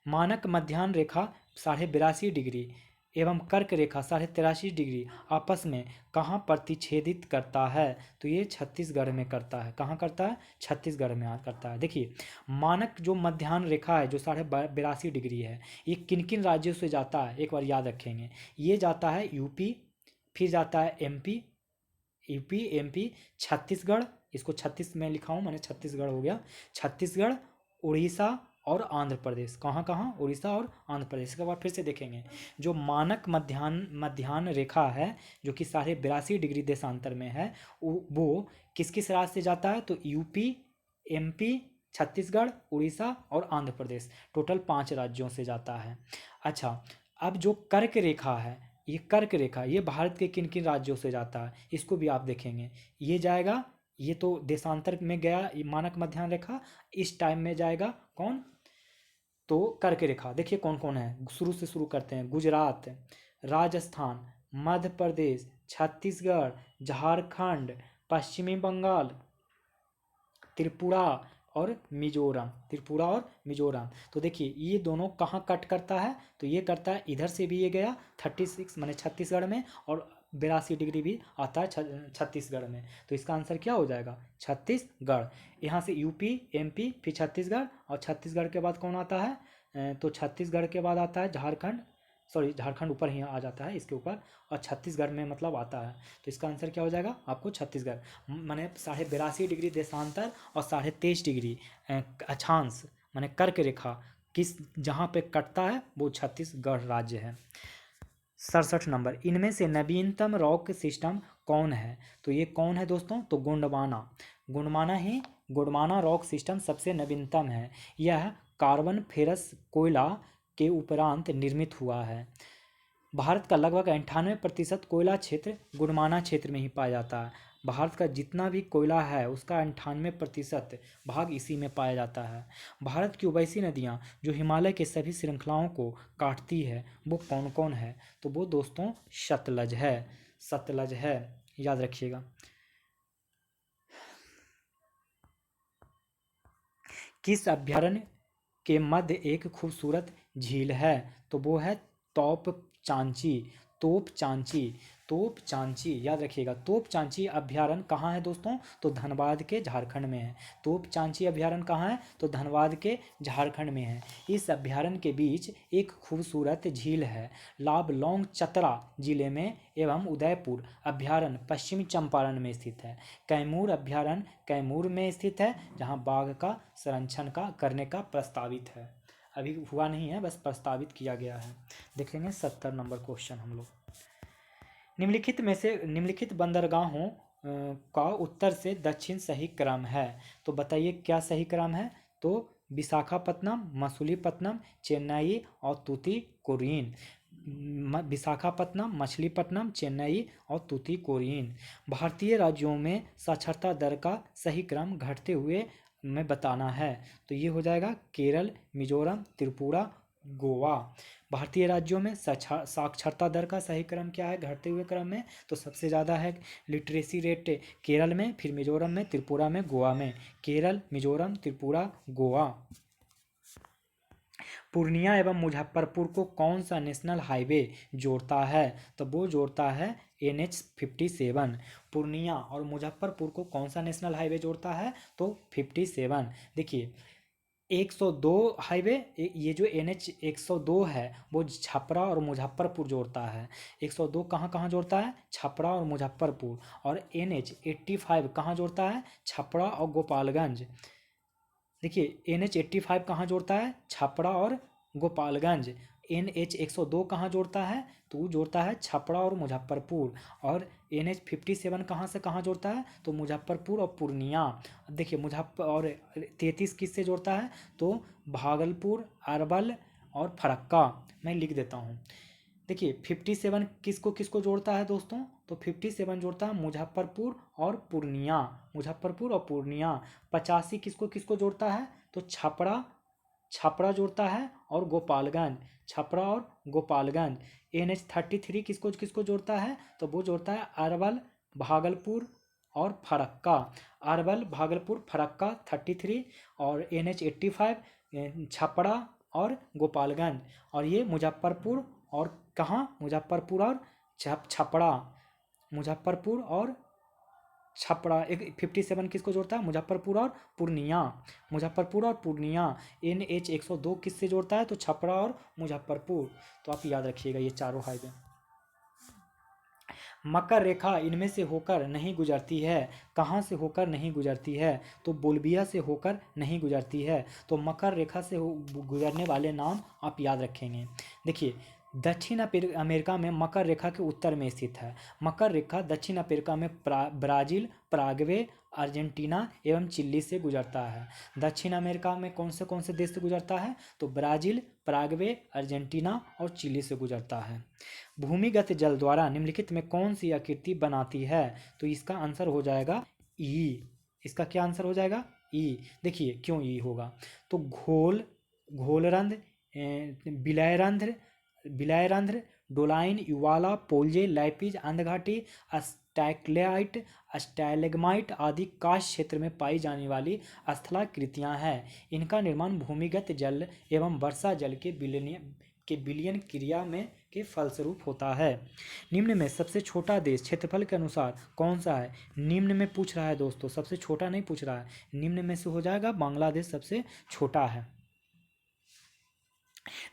मानक मध्याह्न रेखा 82.5 डिग्री एवं कर्क रेखा 83.5 डिग्री आपस में कहाँ प्रतिच्छेदित करता है। तो ये छत्तीसगढ़ में करता है। कहाँ करता है? छत्तीसगढ़ में करता है। देखिए, मानक जो मध्याह्न रेखा है जो 82.5 डिग्री है, ये किन किन राज्यों से जाता है एक बार याद रखेंगे। ये जाता है यूपी, फिर जाता है एमपी, छत्तीसगढ़, इसको 36 में लिखा हूँ, मैंने छत्तीसगढ़ हो गया, छत्तीसगढ़, उड़ीसा और आंध्र प्रदेश। कहाँ कहाँ? उड़ीसा और आंध्र प्रदेश। इसके बाद फिर से देखेंगे, जो मानक मध्याह्न रेखा है जो कि 82.5 डिग्री देशांतर में है, वो किस किस राज्य से जाता है तो यूपी, एमपी, छत्तीसगढ़, उड़ीसा और आंध्र प्रदेश, टोटल 5 राज्यों से जाता है। अच्छा, अब जो कर्क रेखा है, ये कर्क रेखा ये भारत के किन किन राज्यों से जाता है इसको भी आप देखेंगे। ये जाएगा, ये तो देशांतर में गया, ये मानक मध्याह्न रेखा इस टाइम में जाएगा कौन तो कर्क रेखा। देखिए कौन कौन है, शुरू से शुरू करते हैं। गुजरात, राजस्थान, मध्य प्रदेश, छत्तीसगढ़, झारखंड, पश्चिमी बंगाल, त्रिपुरा और मिजोरम। तो देखिए ये दोनों कहाँ कट करता है तो ये करता है, इधर से भी ये गया 36 माने छत्तीसगढ़ में, और 82 डिग्री भी आता है छत्तीसगढ़ में। तो इसका आंसर क्या हो जाएगा? छत्तीसगढ़। यहाँ से यूपी, एमपी, फिर छत्तीसगढ़, और छत्तीसगढ़ के बाद कौन आता है? तो छत्तीसगढ़ के बाद आता है झारखंड, सॉरी झारखंड ऊपर ही आ जाता है इसके ऊपर, और छत्तीसगढ़ में मतलब आता है। तो इसका आंसर क्या हो जाएगा आपको? छत्तीसगढ़। माने 82.5 डिग्री देशांतर और 23.5 डिग्री अक्षांश माने कर्क रेखा किस जहाँ पे कटता है वो छत्तीसगढ़ राज्य है। 67 नंबर, इनमें से नवीनतम रॉक सिस्टम कौन है? तो ये कौन है दोस्तों? तो गोंडवाना रॉक सिस्टम सबसे नवीनतम है। यह कार्बन फेरस कोयला के उपरांत निर्मित हुआ है। भारत का लगभग 98% कोयला क्षेत्र गोंडवाना क्षेत्र में ही पाया जाता है। भारत का जितना भी कोयला है उसका 98% भाग इसी में पाया जाता है। भारत की उभयसी नदियाँ जो हिमालय के सभी श्रृंखलाओं को काटती है वो कौन कौन है? तो वो दोस्तों सतलज है, याद रखिएगा। किस अभ्यारण्य के मध्य एक खूबसूरत झील है? तो वो है तोप चांची, याद रखिएगा। तोप चांची अभ्यारण्य कहाँ है दोस्तों? तो धनबाद के झारखंड में है। तोप चांची अभ्यारण्य कहाँ है? तो धनबाद के झारखंड में है। इस अभ्यारण्य के बीच एक खूबसूरत झील है। लाबलौंग चतरा जिले में एवं उदयपुर अभ्यारण्य पश्चिमी चंपारण में स्थित है। कैमूर अभ्यारण्य कैमूर में स्थित है, जहाँ बाघ का संरक्षण करने का प्रस्तावित है। अभी हुआ नहीं है, बस प्रस्तावित किया गया है। देखेंगे 70 नंबर क्वेश्चन हम लोग। निम्नलिखित बंदरगाहों का उत्तर से दक्षिण सही क्रम है। तो बताइए क्या सही क्रम है? तो विशाखापत्तनम, मछलीपट्टनम, चेन्नई और तूतीकोरिन। विशाखापत्तनम, मछलीपट्टनम, चेन्नई और तूतीकोरिन। भारतीय राज्यों में साक्षरता दर का सही क्रम घटते हुए में बताना है। तो ये हो जाएगा केरल, मिजोरम, त्रिपुरा, गोवा। भारतीय राज्यों में साक्षरता दर का सही क्रम क्या है घटते हुए क्रम में? तो सबसे ज़्यादा है लिटरेसी रेट केरल में, फिर मिजोरम में, त्रिपुरा में, गोवा में। केरल, मिजोरम, त्रिपुरा, गोवा। पूर्णिया एवं मुजफ्फरपुर को कौन सा नेशनल हाईवे जोड़ता है? तो वो जोड़ता है NH57। पूर्णिया और मुजफ्फरपुर को कौन सा नेशनल हाईवे जोड़ता है? तो 57। देखिए 102 हाईवे, ये जो NH 102 है वो छपरा और मुजफ्फरपुर जोड़ता है। 102 कहाँ कहाँ जोड़ता है? छपरा और मुजफ्फरपुर। और NH 85 कहाँ जोड़ता है? छपरा और गोपालगंज। देखिए NH 85 कहाँ जोड़ता है? छपरा और गोपालगंज। NH 102 कहाँ जोड़ता है? तो वो जोड़ता है छपरा और मुजफ्फरपुर। और NH 57 कहाँ से कहाँ जोड़ता है? तो मुजफ्फरपुर और पूर्णिया। देखिए मुजफ्फर और 33 किस से जोड़ता है? तो भागलपुर, अरवल और फरक्का। मैं लिख देता हूँ। देखिए 57 किसको किसको जोड़ता है दोस्तों? तो 57 जोड़ता है मुजफ्फरपुर और पूर्णिया। 85 किसको किसको जोड़ता है? तो छपरा जोड़ता है और गोपालगंज। छपरा और गोपालगंज। NH 33 किसको किसको जोड़ता है? तो वो जोड़ता है अरवल, भागलपुर और फरक्का। अरवल, भागलपुर, फरक्का 33। और NH 85 छपरा और गोपालगंज। और ये मुजफ्फरपुर और कहाँ? मुजफ्फरपुर और मुजफ्फरपुर और छपरा। 57 किसको जोड़ता है? मुजफ्फरपुर और पूर्णिया। NH 102 किससे जोड़ता है? तो छपरा और मुजफ्फरपुर। तो आप याद रखिएगा ये चारों हाईवे। मकर रेखा इनमें से होकर नहीं गुजरती है। कहाँ से होकर नहीं गुजरती है? तो बोल्बिया से होकर नहीं गुजरती है। तो मकर रेखा से गुजरने वाले नाम आप याद रखेंगे। देखिए दक्षिण अमेरिका में मकर रेखा के उत्तर में स्थित है। मकर रेखा दक्षिण अमेरिका में ब्राज़ील, पराग्वे, अर्जेंटीना एवं चिली से गुजरता है। दक्षिण अमेरिका में कौन से देश से गुजरता है? तो ब्राज़ील, पराग्वे, अर्जेंटीना और चिली से गुजरता है। भूमिगत जल द्वारा निम्नलिखित में कौन सी आकृति बनाती है? तो इसका आंसर हो जाएगा ई। इसका क्या आंसर हो जाएगा? ई। देखिए क्यों ई होगा? तो घोलरंध्र, विलयरंध्र, डोलाइन, युवाला, पोल्जे, लैपिज, अंधघाटी, स्टैलेक्टाइट, स्टैलेग्माइट आदि काश क्षेत्र में पाई जाने वाली स्थलाकृतियाँ हैं। इनका निर्माण भूमिगत जल एवं वर्षा जल के विलयन क्रिया में के फलस्वरूप होता है। निम्न में सबसे छोटा देश क्षेत्रफल के अनुसार कौन सा है? निम्न में पूछ रहा है दोस्तों, सबसे छोटा नहीं पूछ रहा है। निम्न में से हो जाएगा बांग्लादेश सबसे छोटा है।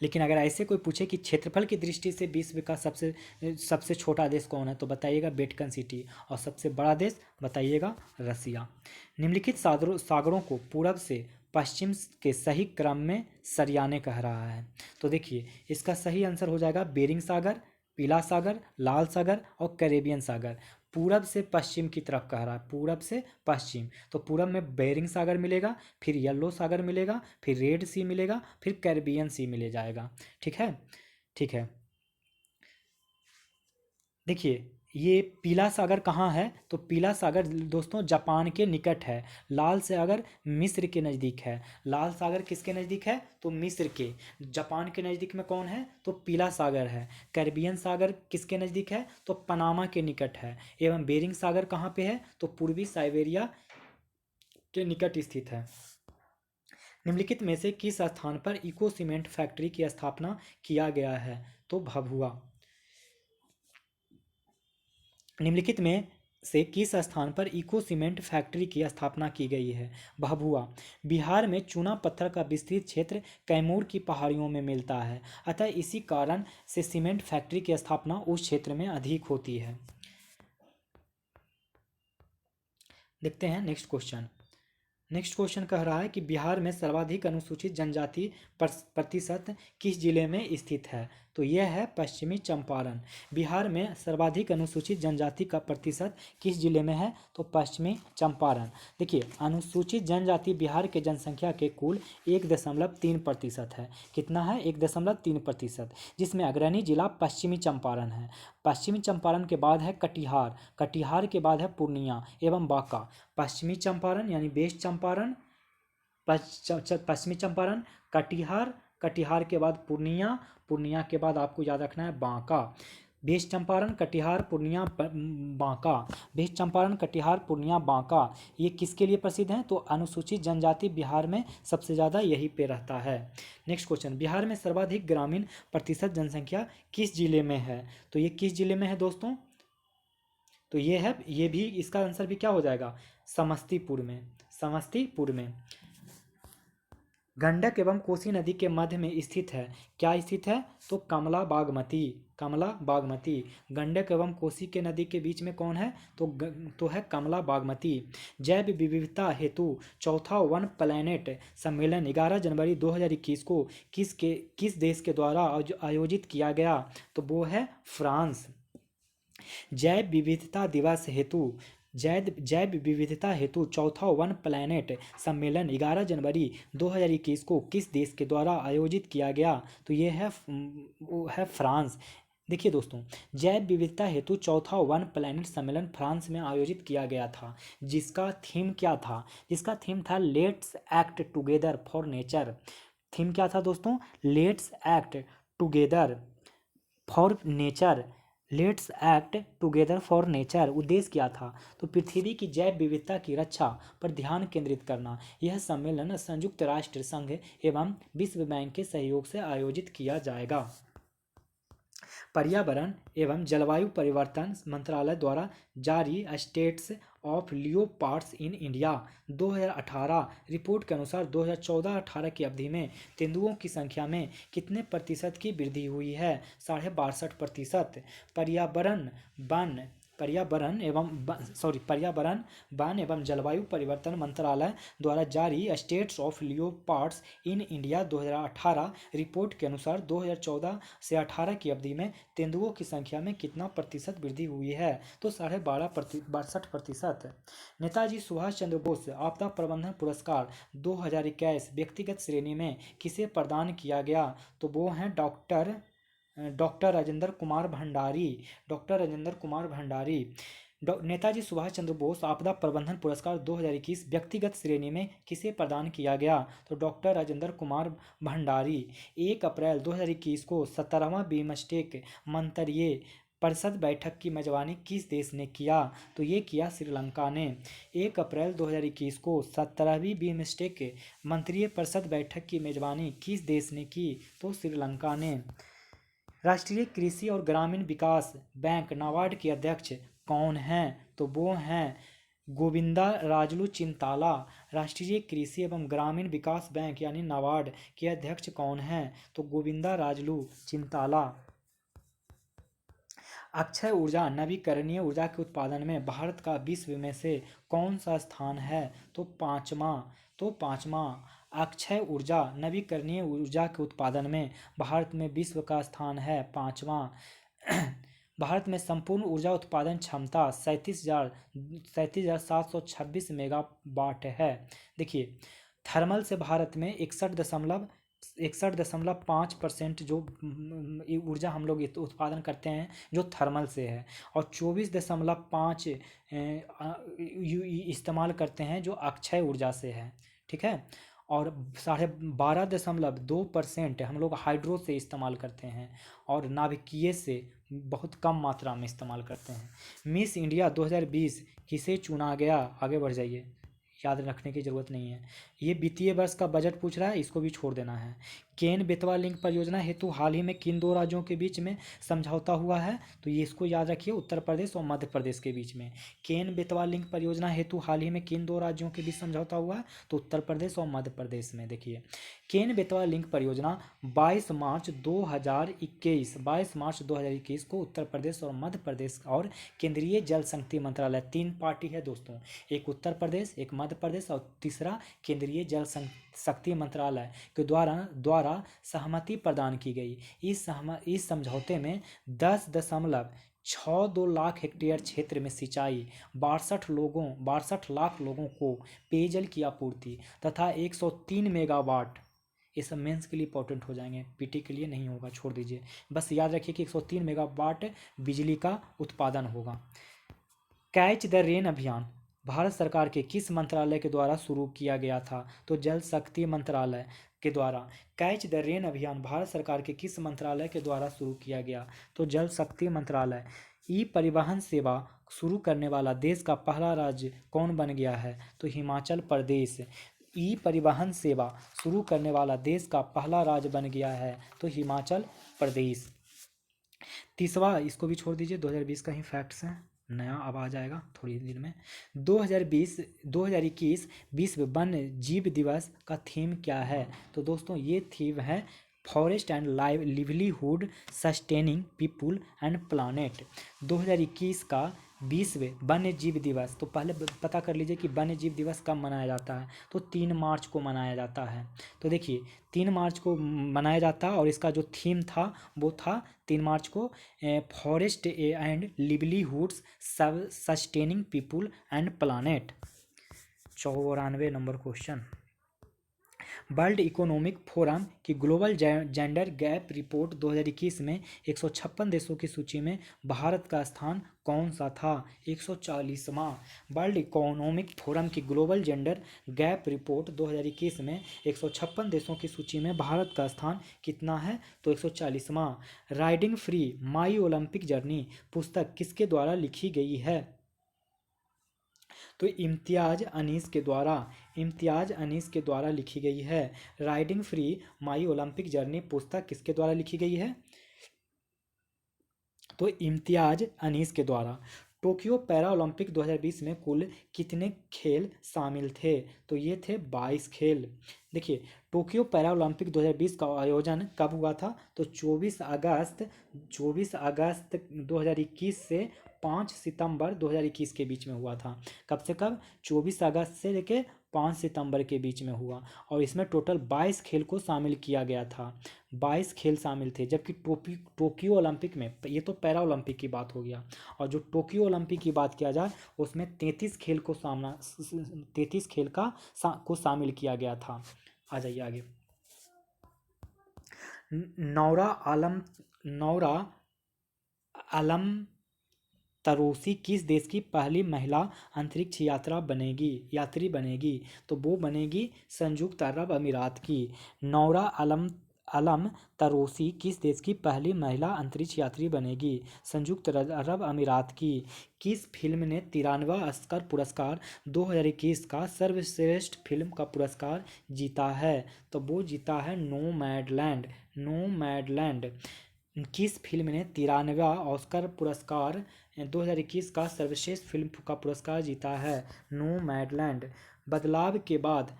लेकिन अगर ऐसे कोई पूछे कि क्षेत्रफल की दृष्टि से विश्व का सबसे छोटा देश कौन है, तो बताइएगा वेटिकन सिटी, और सबसे बड़ा देश बताइएगा रसिया। निम्नलिखित सागरों को पूरब से पश्चिम के सही क्रम में सरियाने कह रहा है। तो देखिए इसका सही आंसर हो जाएगा बेरिंग सागर, पीला सागर, लाल सागर और कैरेबियन सागर। पूरब से पश्चिम की तरफ कह रहा है, पूरब से पश्चिम, तो पूरब में बेरिंग सागर मिलेगा, फिर येलो सागर मिलेगा, फिर रेड सी मिलेगा, फिर कैरेबियन सी मिले जाएगा। ठीक है, ठीक है। देखिए ये पीला सागर कहाँ है? तो पीला सागर दोस्तों जापान के निकट है। लाल सागर मिस्र के नज़दीक है। लाल सागर किसके नज़दीक है? तो मिस्र के। जापान के नज़दीक में कौन है? तो पीला सागर है। कैरिबियन सागर किसके नज़दीक है? तो पनामा के निकट है। एवं बेरिंग सागर कहाँ पे है? तो पूर्वी साइबेरिया के निकट स्थित है। निम्नलिखित में से किस स्थान पर इको सीमेंट फैक्ट्री की स्थापना किया गया है? तो भभुआ। निम्नलिखित में से किस स्थान पर इको सीमेंट फैक्ट्री की स्थापना की गई है? भभुआ। बिहार में चूना पत्थर का विस्तृत क्षेत्र कैमूर की पहाड़ियों में मिलता है, अतः इसी कारण से सीमेंट फैक्ट्री की स्थापना उस क्षेत्र में अधिक होती है। देखते हैं नेक्स्ट क्वेश्चन। नेक्स्ट क्वेश्चन कह रहा है कि बिहार में सर्वाधिक अनुसूचित जनजाति प्रतिशत किस जिले में स्थित है? तो यह है पश्चिमी चंपारण। बिहार में सर्वाधिक अनुसूचित जनजाति का प्रतिशत किस जिले में है? तो पश्चिमी चंपारण। देखिए अनुसूचित जनजाति बिहार के जनसंख्या के कुल 1.3% है। कितना है? 1.3%, जिसमें अग्रणी जिला पश्चिमी चंपारण है। पश्चिमी चंपारण के बाद है कटिहार, कटिहार के बाद है पूर्णिया एवं बांका। पश्चिमी चंपारण यानी वेस्ट चंपारण, पश्चिमी चंपारण, कटिहार, कटिहार के बाद पूर्णिया, पूर्णिया के बाद आपको याद रखना है बांका। वेस्ट चंपारण, कटिहार, पूर्णिया, बांका। वेस्ट चंपारण, कटिहार, पूर्णिया, बांका, ये किसके लिए प्रसिद्ध हैं? तो अनुसूचित जनजाति बिहार में सबसे ज़्यादा यही पे रहता है। नेक्स्ट क्वेश्चन, बिहार में सर्वाधिक ग्रामीण प्रतिशत जनसंख्या किस जिले में है? तो ये किस जिले में है दोस्तों? तो ये है, ये भी इसका आंसर भी क्या हो जाएगा? समस्तीपुर में। समस्तीपुर में। गंडक एवं कोसी नदी के मध्य में स्थित है। क्या स्थित है? तो कमला बागमती, कमला बागमती। गंडक एवं कोसी के नदी के बीच में कौन है? तो है कमला बागमती। जैव विविधता हेतु चौथा वन प्लैनेट सम्मेलन 11 जनवरी 2021 को किस देश के द्वारा आयोजित किया गया? तो वो है फ्रांस। जैव विविधता दिवस हेतु जैव विविधता हेतु चौथा वन प्लैनेट सम्मेलन 11 जनवरी 2021 को किस देश के द्वारा आयोजित किया गया? तो ये है वो है फ्रांस। देखिए दोस्तों, जैव विविधता हेतु चौथा वन प्लैनेट सम्मेलन फ्रांस में आयोजित किया गया था, जिसका थीम क्या था? जिसका थीम था let's act together for nature. Theme क्या था दोस्तों? Let's act together for nature. Let's act together for nature. उद्देश्य क्या था? तो पृथ्वी की जैव विविधता की रक्षा पर ध्यान केंद्रित करना। यह सम्मेलन संयुक्त राष्ट्र संघ एवं विश्व बैंक के सहयोग से आयोजित किया जाएगा। पर्यावरण एवं जलवायु परिवर्तन मंत्रालय द्वारा जारी states of leopards in India 2018 report के अनुसार 2014-18 की अवधि में तेंदुओं की संख्या में कितने प्रतिशत की वृद्धि हुई है? 62.5%। पर्यावरण वन एवं जलवायु परिवर्तन मंत्रालय द्वारा जारी states of leopards in India 2018 report के अनुसार 2014 से 18 की अवधि में तेंदुओं की संख्या में कितना प्रतिशत वृद्धि हुई है? तो 62.5%। नेताजी सुभाष चंद्र बोस आपदा प्रबंधन पुरस्कार 2021 व्यक्तिगत श्रेणी में किसे प्रदान किया गया? तो वो हैं डॉक्टर राजेंद्र कुमार भंडारी। डॉक्टर राजेंद्र कुमार भंडारी। नेताजी सुभाष चंद्र बोस आपदा प्रबंधन पुरस्कार 2021 व्यक्तिगत श्रेणी में किसे प्रदान किया गया? तो डॉक्टर राजेंद्र कुमार भंडारी। 1 अप्रैल 2021 को 17वां बिमस्टेक मंत्रिय परिषद बैठक की मेजबानी किस देश ने किया? तो ये किया श्रीलंका ने। 1 अप्रैल 2021 को 17वीं बिमस्टेक मंत्रिय परिषद बैठक की मेजबानी किस देश ने की? तो श्रीलंका ने। राष्ट्रीय कृषि और ग्रामीण विकास बैंक नाबार्ड के अध्यक्ष कौन हैं? तो वो हैं गोविंदा राजलू चिंताला। राष्ट्रीय कृषि एवं ग्रामीण विकास बैंक यानी नाबार्ड के अध्यक्ष कौन हैं? तो गोविंदा राजलू चिंताला। अक्षय ऊर्जा नवीकरणीय ऊर्जा के उत्पादन में भारत का विश्व में से कौन सा स्थान है? तो पाँचवा। अक्षय ऊर्जा नवीकरणीय ऊर्जा के उत्पादन में भारत में विश्व का स्थान है पाँचवा। भारत में संपूर्ण ऊर्जा उत्पादन क्षमता 37,726 मेगावाट है। देखिए, थर्मल से भारत में 61.5% जो ऊर्जा हम लोग उत्पादन करते हैं जो थर्मल से है, और 24.5 इस्तेमाल करते हैं जो अक्षय ऊर्जा से है। ठीक है, और 12.2% हम लोग हाइड्रो से इस्तेमाल करते हैं, और नाभिकीय से बहुत कम मात्रा में इस्तेमाल करते हैं। मिस इंडिया 2020 किसे चुना गया? आगे बढ़ जाइए, याद रखने की ज़रूरत नहीं है। ये वित्तीय वर्ष का बजट पूछ रहा है, इसको भी छोड़ देना है। केन बेतवा लिंक परियोजना हेतु हाल ही में किन दो राज्यों के बीच में समझौता हुआ है? तो ये इसको याद रखिए, उत्तर प्रदेश और मध्य प्रदेश के बीच में। केन बेतवा लिंक परियोजना हेतु हाल ही में किन दो राज्यों के बीच समझौता हुआ है? तो उत्तर प्रदेश और मध्य प्रदेश में। देखिए, केन बेतवा लिंक परियोजना 22 मार्च 2021 को उत्तर प्रदेश और मध्य प्रदेश और केंद्रीय जल शक्ति मंत्रालय, 3 पार्टी है दोस्तों, एक उत्तर प्रदेश, एक मध्य प्रदेश और तीसरा केंद्रीय जल शक्ति मंत्रालय के द्वारा सहमति प्रदान की गई। इस समझौते में 10.62 लाख हेक्टेयर क्षेत्र में सिंचाई, 62 लाख लोगों को पेयजल की आपूर्ति तथा 103 मेगावाट, ये सब मेंस के लिए इंपॉर्टेंट हो जाएंगे, पीटी के लिए नहीं होगा, छोड़ दीजिए। बस याद रखिए कि 103 मेगावाट बिजली का उत्पादन होगा। कैच द रेन अभियान भारत सरकार के किस मंत्रालय के द्वारा शुरू किया गया था? तो जल शक्ति मंत्रालय के द्वारा। कैच द रेन अभियान भारत सरकार के किस मंत्रालय के द्वारा शुरू किया गया? तो जल शक्ति मंत्रालय। ई परिवहन सेवा शुरू करने वाला देश का पहला राज्य कौन बन गया है? तो हिमाचल प्रदेश। ई परिवहन सेवा शुरू करने वाला देश का पहला राज्य बन गया है तो हिमाचल प्रदेश। तीसवा, इसको भी छोड़ दीजिए, 2020 का ही फैक्ट्स है, नया अब आ जाएगा थोड़ी देर में। 2021 विश्व वन्य जीव दिवस का थीम क्या है? तो दोस्तों ये थीम है forest and livelihood sustaining people and planet. 2021 का विश्व वन्य जीव दिवस, तो पहले पता कर लीजिए कि वन्य जीव दिवस कब मनाया जाता है? तो 3 मार्च को मनाया जाता है। तो देखिए 3 मार्च को मनाया जाता है, और इसका जो थीम था वो था 3 मार्च को forest and livelihoods sustaining people and planet. 94 number question. World economic forum की ग्लोबल जेंडर गैप रिपोर्ट 2021 में 156 देशों की सूची में भारत का स्थान कौन सा था? 140वां। वर्ल्ड इकोनॉमिक फोरम की ग्लोबल जेंडर गैप रिपोर्ट 2021 में 156 देशों की सूची में भारत का स्थान कितना है? तो 140वां। राइडिंग फ्री माई ओलंपिक जर्नी पुस्तक किसके द्वारा लिखी गई है? तो इम्तियाज़ अनीस के द्वारा लिखी गई है। राइडिंग फ्री माई ओलंपिक जर्नी पुस्तक किसके द्वारा लिखी गई है? तो इम्तियाज़ अनीस के द्वारा। टोक्यो पैरा ओलंपिक 2020 में कुल कितने खेल शामिल थे? तो ये थे 22 खेल। देखिए, टोक्यो पैरा ओलंपिक 2020 का आयोजन कब हुआ था? तो 24 अगस्त 2021 से 5 सितंबर 2021 के बीच में हुआ था। कब से कब? 24 अगस्त से लेके 5 सितंबर के बीच में हुआ, और इसमें टोटल 22 खेल को शामिल किया गया था। 22 खेल शामिल थे, जबकि टोक्यो ओलंपिक में, ये तो पैरा ओलंपिक की बात हो गया, और जो टोक्यो ओलंपिक की बात किया जाए उसमें 33 खेल को शामिल किया गया था। आ जाइए आगे। नौरा आलम तरोसी किस देश की पहली महिला अंतरिक्ष यात्री बनेगी? तो वो बनेगी संयुक्त अरब अमीरात की। नौरा आलम तरोसी किस देश की पहली महिला अंतरिक्ष यात्री बनेगी? संयुक्त अरब अमीरात की। किस फिल्म ने 93वां ऑस्कर पुरस्कार 2021 का सर्वश्रेष्ठ फिल्म का पुरस्कार जीता है? तो वो जीता है नोमैडलैंड। किस फिल्म ने 93वां ऑस्कर पुरस्कार 2021 का सर्वश्रेष्ठ फिल्म का पुरस्कार जीता है? नोमैडलैंड। बदलाव के बाद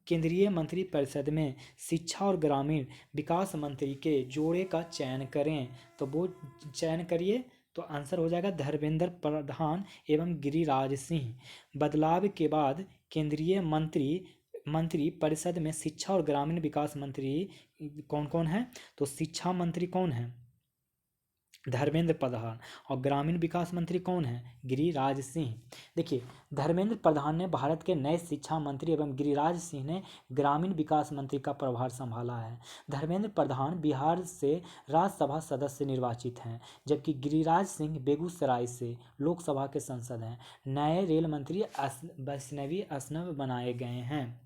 केंद्रीय मंत्रिपरिषद में शिक्षा और ग्रामीण विकास मंत्री के जोड़े का चयन करें। तो वो चयन करिए, तो आंसर हो जाएगा धर्मेंद्र प्रधान एवं गिरिराज सिंह। बदलाव के बाद केंद्रीय मंत्री परिषद में शिक्षा और ग्रामीण विकास मंत्री कौन कौन है? तो शिक्षा मंत्री कौन है? धर्मेंद्र प्रधान। और ग्रामीण विकास मंत्री कौन है? गिरिराज सिंह। देखिए, धर्मेंद्र प्रधान ने भारत के नए शिक्षा मंत्री एवं गिरिराज सिंह ने ग्रामीण विकास मंत्री का प्रभार संभाला है। धर्मेंद्र प्रधान बिहार से राज्यसभा सदस्य निर्वाचित हैं, जबकि गिरिराज सिंह बेगूसराय से लोकसभा के सांसद हैं। नए रेल मंत्री वैष्णवी अश्नव बनाए गए हैं।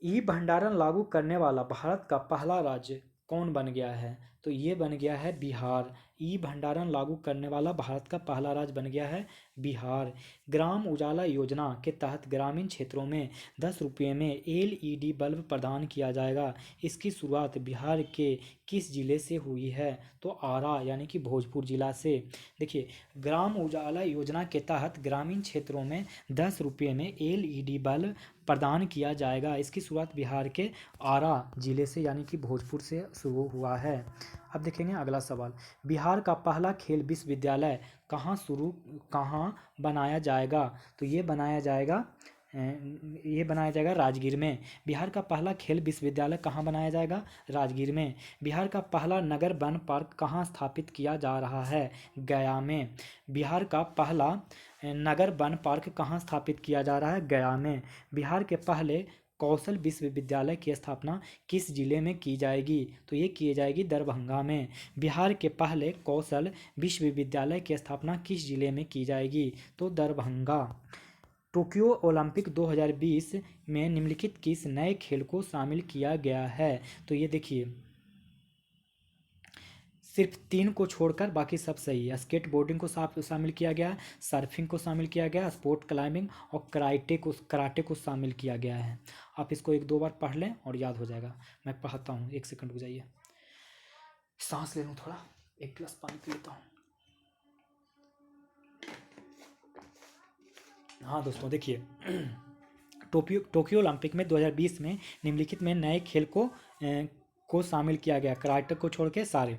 ई भंडारण लागू करने वाला भारत का पहला राज्य कौन बन गया है? तो ये बन गया है बिहार। ई भंडारण लागू करने वाला भारत का पहला राज्य बन गया है बिहार। ग्राम उजाला योजना के तहत ग्रामीण क्षेत्रों में 10 रुपये में LED बल्ब प्रदान किया जाएगा। इसकी शुरुआत बिहार के किस जिले से हुई है? तो आरा यानी कि भोजपुर जिला से। देखिए, ग्राम उजाला योजना के तहत ग्रामीण क्षेत्रों में 10 रुपये में LED बल्ब प्रदान किया जाएगा। इसकी शुरुआत बिहार के आरा जिले से यानी कि भोजपुर से शुरू हुआ है। अब देखेंगे अगला सवाल। बिहार का पहला खेल विश्वविद्यालय कहाँ बनाया जाएगा? तो ये बनाया जाएगा राजगीर में। बिहार का पहला खेल विश्वविद्यालय कहाँ बनाया जाएगा? राजगीर में। बिहार का पहला नगर वन पार्क कहाँ स्थापित किया जा रहा है? गया में। बिहार का पहला नगर वन पार्क कहाँ स्थापित किया जा रहा है? गया में। बिहार के पहले कौशल विश्वविद्यालय की स्थापना किस जिले में की जाएगी? तो ये की जाएगी दरभंगा में। बिहार के पहले कौशल विश्वविद्यालय की स्थापना किस जिले में की जाएगी? तो दरभंगा। टोक्यो ओलंपिक 2020 में निम्नलिखित किस नए खेल को शामिल किया गया है? तो ये देखिए, सिर्फ 3 को छोड़कर बाकी सब सही है। स्केट बोर्डिंग को शामिल किया गया, सर्फिंग को शामिल किया गया, स्पोर्ट क्लाइंबिंग और कराटे को शामिल किया गया है। आप इसको 1-2 बार पढ़ लें और याद हो जाएगा। मैं पढ़ता हूँ, 1 सेकंड रुक जाइए, सांस ले लूँ थोड़ा, 1 गिलास पानी पी लेता हूँ। हाँ दोस्तों, देखिए, टोक्यो ओलंपिक में 2020 में निम्नलिखित में नए खेल को शामिल किया गया, कराटे को छोड़ के सारे।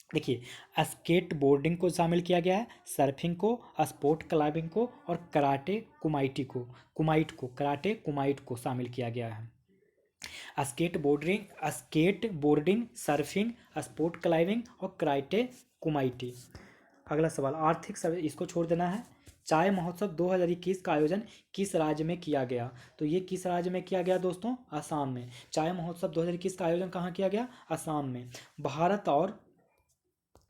देखिए, स्केट बोर्डिंग को शामिल किया गया है, सर्फिंग को, स्पोर्ट क्लाइंबिंग को और कराटे कुमाइट को शामिल किया गया है। Skateboarding, surfing, sport climbing और कराटे कुमाइटी। अगला सवाल, आर्थिक सर्वे, इसको छोड़ देना है। चाय महोत्सव 2021 का आयोजन किस राज्य में किया गया? तो ये किस राज्य में किया गया दोस्तों? असम में। चाय महोत्सव 2021 का आयोजन कहाँ किया गया? असम में। भारत और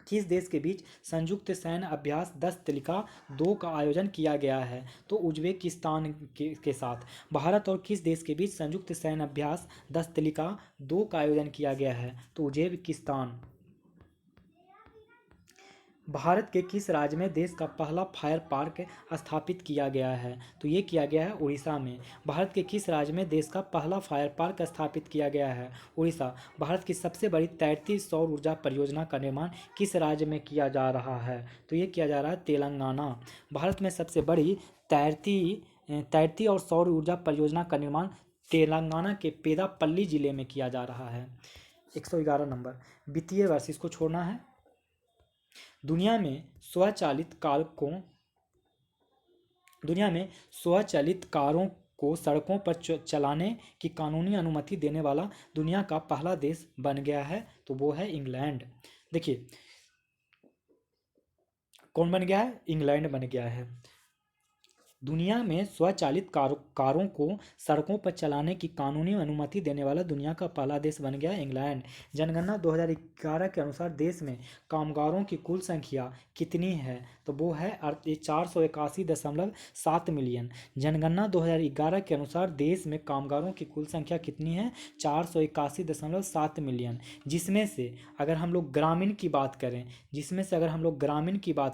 किस देश के बीच संयुक्त सैन्य अभ्यास 10-2 का आयोजन किया गया है? तो उज्बेकिस्तान के साथ। भारत और किस देश के बीच संयुक्त सैन्य अभ्यास 10-2 का आयोजन किया गया है? तो उज्बेकिस्तान। भारत के किस राज्य में देश का पहला फायर पार्क स्थापित किया गया है? तो ये किया गया है उड़ीसा में। भारत के किस राज्य में देश का पहला फायर पार्क स्थापित किया गया है? उड़ीसा। भारत की सबसे बड़ी तैरती सौर ऊर्जा परियोजना का निर्माण किस राज्य में किया जा रहा है? तो ये किया जा रहा है तेलंगाना। भारत में सबसे बड़ी तैरती और सौर ऊर्जा परियोजना का निर्माण तेलंगाना के पेदापल्ली जिले में किया जा रहा है। 111 नंबर, वित्तीय वर्ष, इसको छोड़ना है। दुनिया में स्वचालित कारों को सड़कों पर चलाने की कानूनी अनुमति देने वाला दुनिया का पहला देश बन गया है, तो वो है इंग्लैंड। देखिए, कौन बन गया है? इंग्लैंड बन गया है। दुनिया में स्वचालित कारों को सड़कों पर चलाने की कानूनी अनुमति देने वाला दुनिया का पहला देश बन गया इंग्लैंड। जनगणना 2011 के अनुसार देश में कामगारों की कुल संख्या कितनी है? तो वो है 481.7 मिलियन। जनगणना 2011 के अनुसार देश में कामगारों की कुल संख्या कितनी है? 481.7 मिलियन। जिसमें से अगर हम लोग ग्रामीण की बात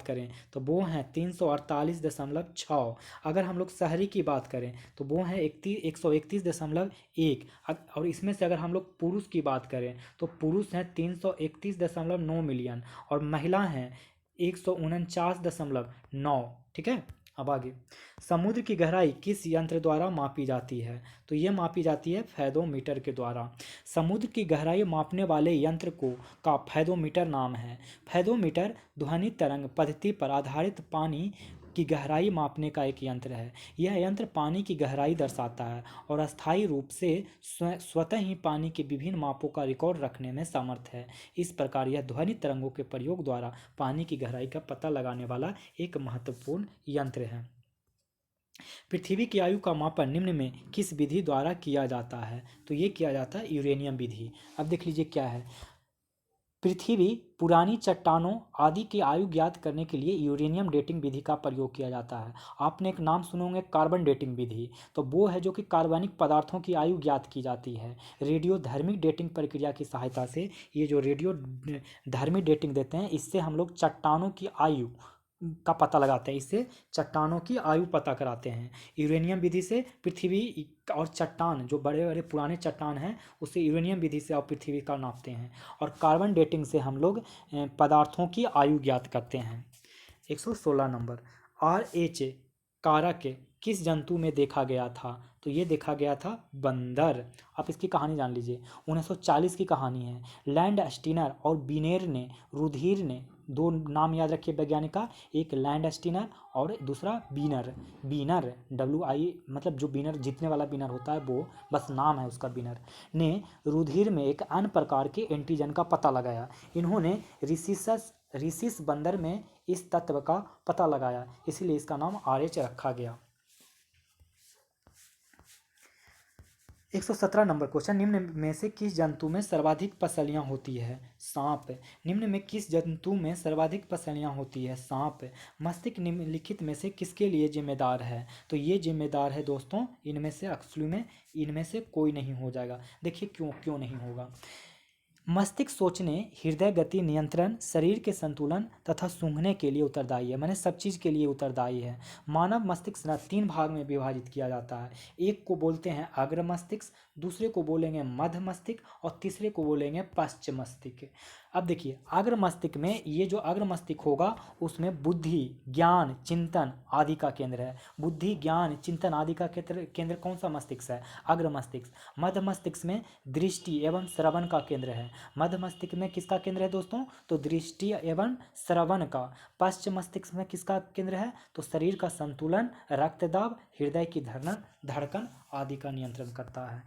करें तो वो हैं 348.6। अगर हम लोग शहरी की बात करें तो वो है 131.1, और इसमें से अगर हम लोग पुरुष की बात करें तो पुरुष हैं 331.9 मिलियन और महिला हैं 149.9। ठीक है, अब आगे, समुद्र की गहराई किस यंत्र द्वारा मापी जाती है? तो ये मापी जाती है फैदोमीटर के द्वारा। समुद्र की गहराई मापने वाले यंत्र को का फैदोमीटर नाम है। फैदोमीटर ध्वनि तरंग पद्धति पर आधारित पानी की गहराई मापने का एक यंत्र है। यह यंत्र पानी की गहराई दर्शाता है और अस्थायी रूप से स्वतः ही पानी के विभिन्न मापों का रिकॉर्ड रखने में समर्थ है। इस प्रकार यह ध्वनि तरंगों के प्रयोग द्वारा पानी की गहराई का पता लगाने वाला एक महत्वपूर्ण यंत्र है। पृथ्वी की आयु का मापन निम्न में किस विधि द्वारा किया जाता है? तो ये किया जाता है यूरेनियम विधि। अब देख लीजिए क्या है। पृथ्वी पुरानी चट्टानों आदि की आयु ज्ञात करने के लिए यूरेनियम डेटिंग विधि का प्रयोग किया जाता है। आपने एक नाम सुने होंगे कार्बन डेटिंग विधि, तो वो है जो कि कार्बनिक पदार्थों की आयु ज्ञात की जाती है। रेडियोधर्मी डेटिंग प्रक्रिया की सहायता से ये जो रेडियो धर्मी डेटिंग देते हैं, इससे हम लोग चट्टानों की आयु का पता लगाते हैं, इससे चट्टानों की आयु पता कराते हैं। यूरेनियम विधि से पृथ्वी और चट्टान, जो बड़े बड़े पुराने चट्टान हैं, उसे यूरेनियम विधि से और पृथ्वी का नापते हैं। और कार्बन डेटिंग से हम लोग पदार्थों की आयु ज्ञात करते हैं। 116 नंबर, RH कारक किस जंतु में देखा गया था? तो ये देखा गया था बंदर। आप इसकी कहानी जान लीजिए, 1940 की कहानी है। लैंड स्टीनर और बीनेर ने, रुधिर ने, दो नाम याद रखिए वैज्ञानिक का, एक लैंड स्टीनर और दूसरा बीनर। बीनर WI मतलब जो बीनर जीतने वाला बीनर होता है, वो बस नाम है उसका, बीनर ने रुधिर में एक अन्य प्रकार के एंटीजन का पता लगाया। इन्होंने रिसिस बंदर में इस तत्व का पता लगाया, इसलिए इसका नाम RH रखा गया। 117 नंबर क्वेश्चन, निम्न में से किस जंतु में सर्वाधिक पसलियां होती है? सांप। निम्न में किस जंतु में सर्वाधिक पसलियां होती है? सांप। मस्तिष्क निम्नलिखित में से किसके लिए जिम्मेदार है? तो ये जिम्मेदार है दोस्तों, इनमें से एक्चुअली में इनमें से कोई नहीं हो जाएगा। देखिए क्यों नहीं होगा। मस्तिष्क सोचने, हृदय गति नियंत्रण, शरीर के संतुलन तथा सूंघने के लिए उत्तरदायी है, माने सब चीज़ के लिए उत्तरदायी है। मानव मस्तिष्क ना 3 भाग में विभाजित किया जाता है। एक को बोलते हैं अग्र मस्तिष्क, दूसरे को बोलेंगे मध्य मस्तिष्क और तीसरे को बोलेंगे पश्च मस्तिष्क। अब देखिए, अग्र मस्तिष्क में ये जो अग्र मस्तिष्क होगा उसमें बुद्धि, ज्ञान, चिंतन आदि का केंद्र है। बुद्धि, ज्ञान, चिंतन आदि का केंद्र कौन सा मस्तिष्क है? अग्र मस्तिष्क। मध्य मस्तिष्क में दृष्टि एवं श्रवण का केंद्र है। मध्य मस्तिष्क में किसका केंद्र है दोस्तों? तो दृष्टि एवं श्रवण का। पश्च मस्तिष्क में किसका केंद्र है? तो शरीर का संतुलन, रक्तदाब, हृदय की धड़कन आदि का नियंत्रण करता है।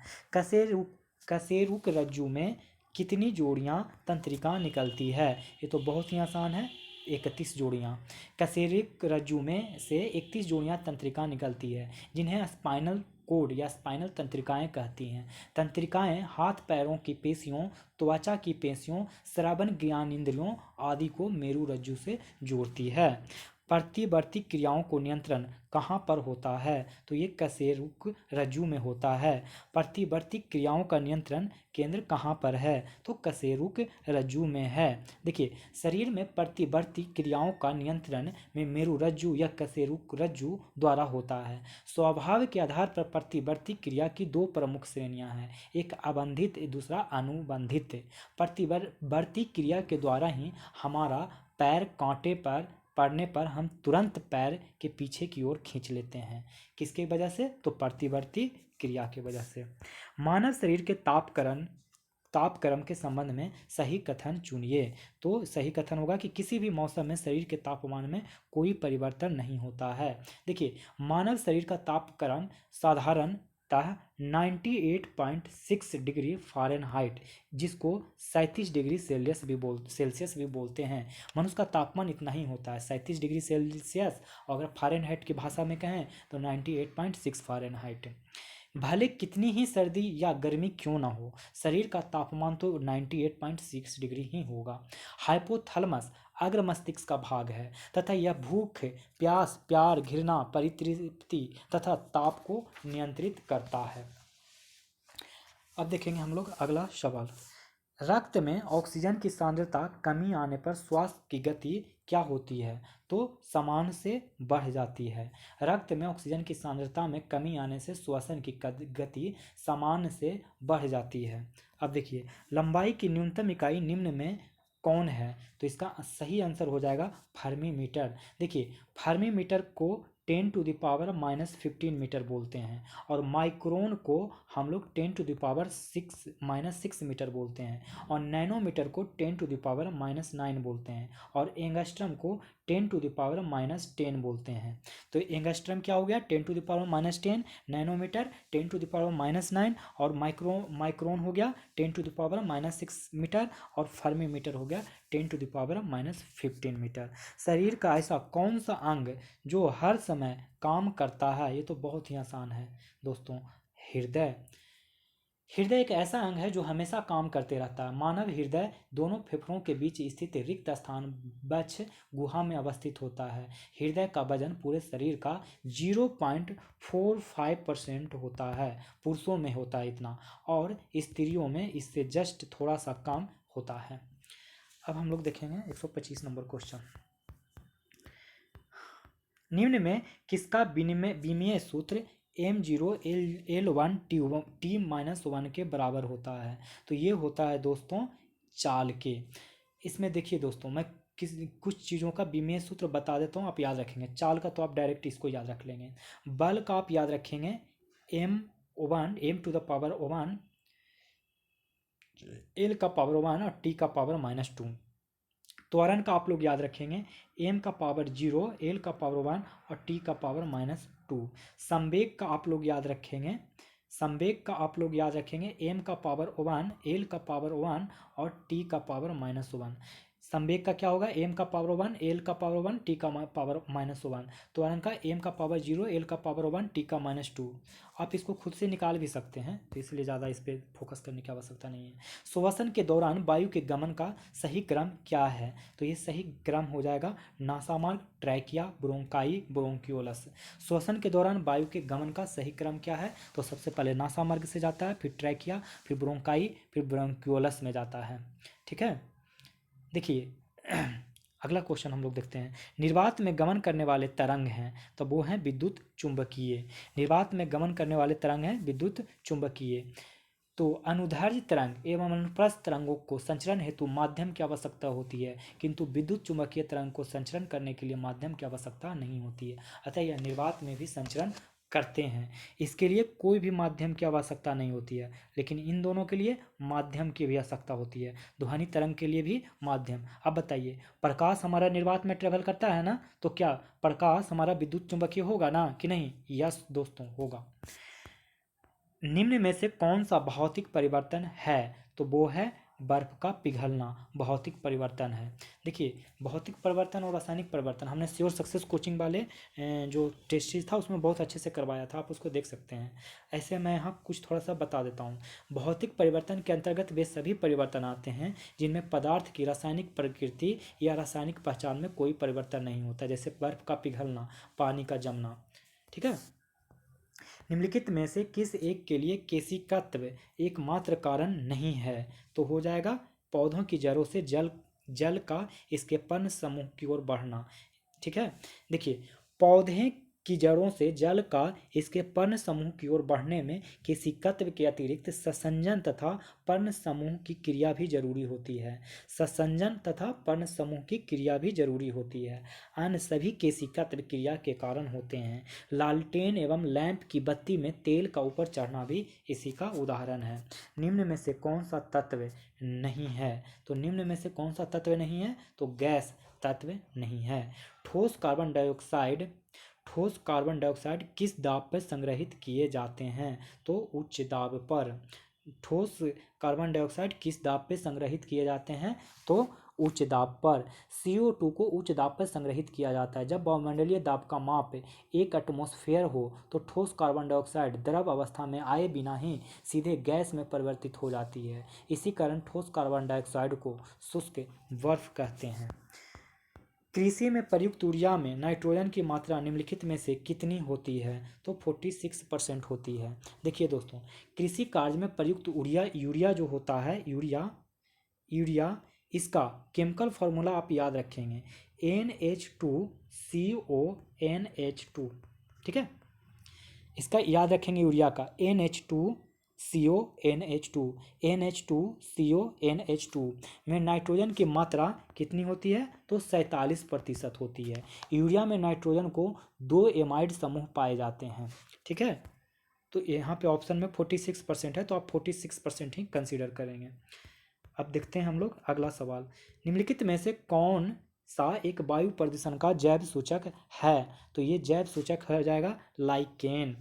कशेरुक रज्जु में कितनी जोड़ियां तंत्रिका निकलती है? ये तो बहुत ही आसान है, 31 जोड़ियां। कशेरुक रज्जु में से 31 जोड़ियां तंत्रिका निकलती है, जिन्हें स्पाइनल कोड या स्पाइनल तंत्रिकाएं कहती हैं। तंत्रिकाएं हाथ पैरों की पेशियों, त्वचा की पेशियों, श्रवण ज्ञानेंद्रियों आदि को मेरु रज्जु से जोड़ती है। प्रतिवर्ती क्रियाओं को नियंत्रण कहाँ पर होता है? तो ये कशेरुक रज्जु में होता है। प्रतिवर्ती क्रियाओं का नियंत्रण केंद्र कहाँ पर है? तो कशेरुक रज्जु में है। देखिए, शरीर में प्रतिवर्ती क्रियाओं का नियंत्रण में मेरु रज्जु या कशेरुक रज्जु द्वारा होता है। स्वभाव के आधार पर प्रतिवर्ती क्रिया की 2 प्रमुख श्रेणियां हैं, एक अबंधित, दूसरा अनुबंधित। प्रतिवर्ती क्रिया के द्वारा ही हमारा पैर कांटे पर पड़ने पर हम तुरंत पैर के पीछे की ओर खींच लेते हैं। किसके वजह से? तो प्रतिवर्ती क्रिया की वजह से। मानव शरीर के तापक्रम के संबंध में सही कथन चुनिए। तो सही कथन होगा कि किसी भी मौसम में शरीर के तापमान में कोई परिवर्तन नहीं होता है। देखिए, मानव शरीर का तापक्रम साधारणतः 98.6 डिग्री फ़ारेनहाइट, जिसको 37 डिग्री सेल्सियस भी बोलते हैं। मनुष्य का तापमान इतना ही होता है, 37 डिग्री सेल्सियस, और अगर फ़ारेनहाइट की भाषा में कहें तो 98.6 फ़ारेनहाइट। भले कितनी ही सर्दी या गर्मी क्यों ना हो, शरीर का तापमान तो 98.6 डिग्री ही होगा। हाइपोथैलेमस अग्र मस्तिष्क का भाग है तथा यह भूख, प्यास, प्यार, घृणा, परितृप्ति तथा ताप को नियंत्रित करता है। अब देखेंगे हम लोग अगला सवाल। रक्त में ऑक्सीजन की सांद्रता कमी आने पर श्वास की गति क्या होती है? तो समान से बढ़ जाती है। रक्त में ऑक्सीजन की सांद्रता में कमी आने से श्वसन की गति समान से बढ़ जाती है। अब देखिए, लंबाई की न्यूनतम इकाई निम्न में कौन है? तो इसका सही आंसर हो जाएगा फर्मी मीटर। देखिए, फर्मी मीटर को 10⁻⁻15 मीटर बोलते हैं, और माइक्रोन को हम लोग 10⁻6 मीटर बोलते हैं, और नैनोमीटर को 10⁻9 बोलते हैं, और एंगस्ट्रम को 10⁻10 बोलते हैं। तो एंगस्ट्रम क्या हो गया? 10⁻10, नैनोमीटर 10⁻9, और माइक्रोन हो गया 10⁻6 मीटर, और फर्मी मीटर हो गया 10⁻15 मीटर। शरीर का ऐसा कौन सा अंग जो हर समय काम करता है? ये तो बहुत ही आसान है दोस्तों, हृदय। हृदय एक ऐसा अंग है जो हमेशा काम करते रहता है। मानव हृदय दोनों फेफड़ों के बीच स्थित रिक्त स्थान बक्ष गुहा में अवस्थित होता है। हृदय का वजन पूरे शरीर का 0.45% होता है। पुरुषों में होता है इतना, और स्त्रियों में इससे जस्ट थोड़ा सा कम होता है। अब हम लोग देखेंगे 125 नंबर क्वेश्चन। निम्न में किसका विनिमय सूत्र m0 l1 t-1 के बराबर होता है? तो ये होता है दोस्तों चाल के। इसमें देखिए दोस्तों, मैं कुछ चीज़ों का विनिमय सूत्र बता देता हूँ, आप याद रखेंगे। चाल का तो आप डायरेक्ट इसको याद रख लेंगे। बल का आप याद रखेंगे m/1 l का पावर 1 और t का पावर -2। त्वरण का आप लोग याद रखेंगे m का पावर 0, l का पावर 1 और t का पावर -2। संवेग का आप लोग याद रखेंगे m का पावर 1, l का पावर 1 और t का पावर -1। संवेग का क्या होगा? m का पावर 1, l का पावर 1, t का पावर -1। त्वरण का m का पावर 0, l का पावर 1, t का -2। आप इसको खुद से निकाल भी सकते हैं, तो इसलिए ज़्यादा इस पर फोकस करने की आवश्यकता नहीं है। श्वसन के दौरान वायु के गमन का सही क्रम क्या है? तो ये सही क्रम हो जाएगा नासामार्ग, ट्रैकिया, ब्रोंकाई, ब्रोंक्यूलस। श्वसन के दौरान वायु के गमन का सही क्रम क्या है? तो सबसे पहले नासामार्ग से जाता है, फिर ट्रैकिया, फिर ब्रोंकाई, फिर ब्रोंक्यूलस में जाता है। ठीक है, देखिए अगला क्वेश्चन हम लोग देखते हैं। निर्वात में गमन करने वाले तरंग हैं, तो वो हैं विद्युत चुंबकीय। निर्वात में गमन करने वाले तरंग हैं विद्युत चुंबकीय। तो अनुदैर्ध्य तरंग एवं अनुप्रस्थ तरंगों को संचरण हेतु माध्यम की आवश्यकता होती है, किंतु विद्युत चुंबकीय तरंग को संचरण करने के लिए माध्यम की आवश्यकता नहीं होती है। अतः यह निर्वात में भी संचरण करते हैं, इसके लिए कोई भी माध्यम की आवश्यकता नहीं होती है। लेकिन इन दोनों के लिए माध्यम की भी आवश्यकता होती है, ध्वनि तरंग के लिए भी माध्यम। अब बताइए, प्रकाश हमारा निर्वात में ट्रेवल करता है ना, तो क्या प्रकाश हमारा विद्युत चुंबकीय होगा ना कि नहीं? यस दोस्तों, होगा। निम्न में से कौन सा भौतिक परिवर्तन है? तो वो है बर्फ का पिघलना, भौतिक परिवर्तन है। देखिए, भौतिक परिवर्तन और रासायनिक परिवर्तन हमने श्योर सक्सेस कोचिंग वाले जो टेस्ट सीरीज था उसमें बहुत अच्छे से करवाया था, आप उसको देख सकते हैं। ऐसे मैं यहाँ कुछ थोड़ा सा बता देता हूँ। भौतिक परिवर्तन के अंतर्गत वे सभी परिवर्तन आते हैं जिनमें पदार्थ की रासायनिक प्रकृति या रासायनिक पहचान में कोई परिवर्तन नहीं होता, जैसे बर्फ का पिघलना, पानी का जमना। ठीक है, निम्नलिखित में से किस एक के लिए केशिकत्व एकमात्र कारण नहीं है? तो हो जाएगा पौधों की जड़ों से जल का इसके पर्ण समूह की ओर बढ़ना। ठीक है, देखिए, पौधे की जड़ों से जल का इसके पर्ण समूह की ओर बढ़ने में केशिकत्व के अतिरिक्त ससंजन तथा पर्ण समूह की क्रिया भी जरूरी होती है। ससंजन तथा पर्ण समूह की क्रिया भी जरूरी होती है। अन्य सभी केशिकत्व क्रिया के कारण होते हैं। लालटेन एवं लैंप की बत्ती में तेल का ऊपर चढ़ना भी इसी का उदाहरण है। निम्न में से कौन सा तत्व नहीं है? तो निम्न में से कौन सा तत्व नहीं है? तो गैस तत्व नहीं है। ठोस कार्बन डाइऑक्साइड किस दाब पर संग्रहित किए जाते हैं? तो उच्च दाब पर। ठोस कार्बन डाइऑक्साइड किस दाब पर संग्रहित किए जाते हैं? तो उच्च दाब पर। CO2 को उच्च दाब पर संग्रहित किया जाता है। जब वायुमंडलीय दाब का माप 1 एटमॉस्फेयर हो तो ठोस कार्बन डाइऑक्साइड द्रव अवस्था में आए बिना ही सीधे गैस में परिवर्तित हो जाती है। इसी कारण ठोस कार्बन डाइऑक्साइड को शुष्क बर्फ कहते हैं। कृषि में प्रयुक्त यूरिया में नाइट्रोजन की मात्रा निम्नलिखित में से कितनी होती है? तो 46% होती है। देखिए दोस्तों, कृषि कार्य में प्रयुक्त यूरिया जो होता है, यूरिया यूरिया, इसका केमिकल फार्मूला आप याद रखेंगे NH2CONH2, ठीक है। इसका याद रखेंगे यूरिया का NH2CONH2, NH2CONH2 में नाइट्रोजन की मात्रा कितनी होती है, तो 47% होती है। यूरिया में नाइट्रोजन को 2 एमाइड समूह पाए जाते हैं, ठीक है। तो यहाँ पे ऑप्शन में 46% है, तो आप 46% ही कंसीडर करेंगे। अब देखते हैं हम लोग अगला सवाल। निम्नलिखित में से कौन सा एक वायु प्रदूषण का जैव सूचक है, तो ये जैव सूचक हो जाएगा लाइकेन।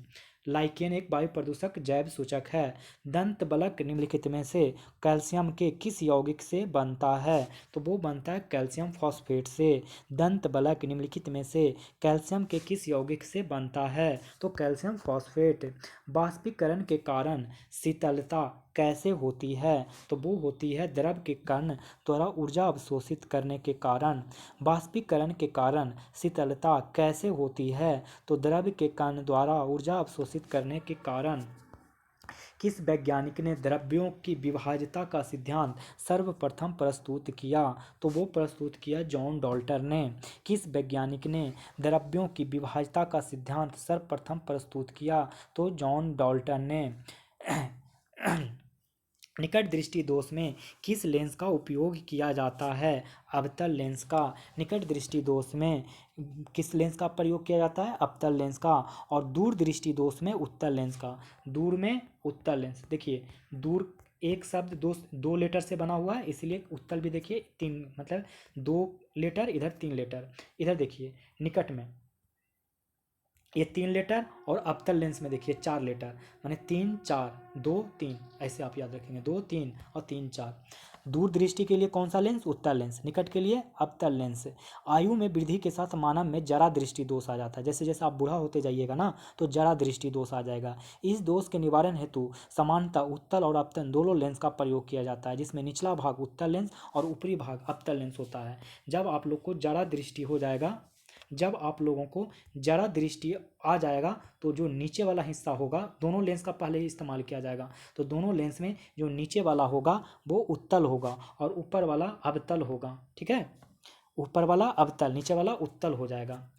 लाइकेन एक वायु प्रदूषक जैव सूचक है। दंत बलक निम्नलिखित में से कैल्शियम के किस यौगिक से बनता है, तो वो बनता है कैल्शियम फॉस्फेट से। दंत बलक निम्नलिखित में से कैल्शियम के किस यौगिक से बनता है, तो कैल्शियम फॉस्फेट। बाष्पीकरण के कारण शीतलता कैसे होती है, तो वो होती है द्रव के कण द्वारा ऊर्जा अवशोषित करने के कारण। बाष्पीकरण के कारण शीतलता कैसे होती है, तो द्रव के कण द्वारा ऊर्जा अवशोषित करने के कारण। किस वैज्ञानिक ने द्रव्यों की विभाज्यता का सिद्धांत सर्वप्रथम प्रस्तुत किया, तो वो प्रस्तुत किया जॉन डाल्टन ने। किस वैज्ञानिक ने द्रव्यों की विभाज्यता का सिद्धांत सर्वप्रथम प्रस्तुत किया, तो जॉन डाल्टन ने। निकट दृष्टि दोष में किस लेंस का उपयोग किया जाता है, अवतल लेंस का। निकट दृष्टि दोष में किस लेंस का प्रयोग किया जाता है, अवतल लेंस का। और दूर दृष्टि दोष में उत्तल लेंस का। दूर में उत्तल लेंस, देखिए दूर एक शब्द दो लेटर से बना हुआ है, इसलिए उत्तल भी देखिए 3, मतलब 2 लेटर, इधर 3 लेटर। इधर देखिए निकट में ये 3 लेटर, और अवतल लेंस में देखिए 4 लेटर, माने 3 4 2 3, ऐसे आप याद रखेंगे 2 3 और 3 4। दूर दृष्टि के लिए कौन सा लेंस, उत्तल लेंस। निकट के लिए अवतल लेंस। आयु में वृद्धि के साथ मानव में जरा दृष्टि दोष आ जाता है। जैसे जैसे आप बूढ़ा होते जाइएगा ना, तो जरा दृष्टि दोष आ जाएगा। इस दोष के निवारण हेतु समानता उत्तल और अवतल दोनों लेंस का प्रयोग किया जाता है, जिसमें निचला भाग उत्तल लेंस और ऊपरी भाग अवतल लेंस होता है। जब आप लोग को जरा दृष्टि हो जाएगा, जब आप लोगों को जरा दृष्टि आ जाएगा, तो जो नीचे वाला हिस्सा होगा, दोनों लेंस का पहले ही इस्तेमाल किया जाएगा, तो दोनों लेंस में जो नीचे वाला होगा वो उत्तल होगा और ऊपर वाला अवतल होगा, ठीक है। ऊपर वाला अवतल, नीचे वाला उत्तल हो जाएगा।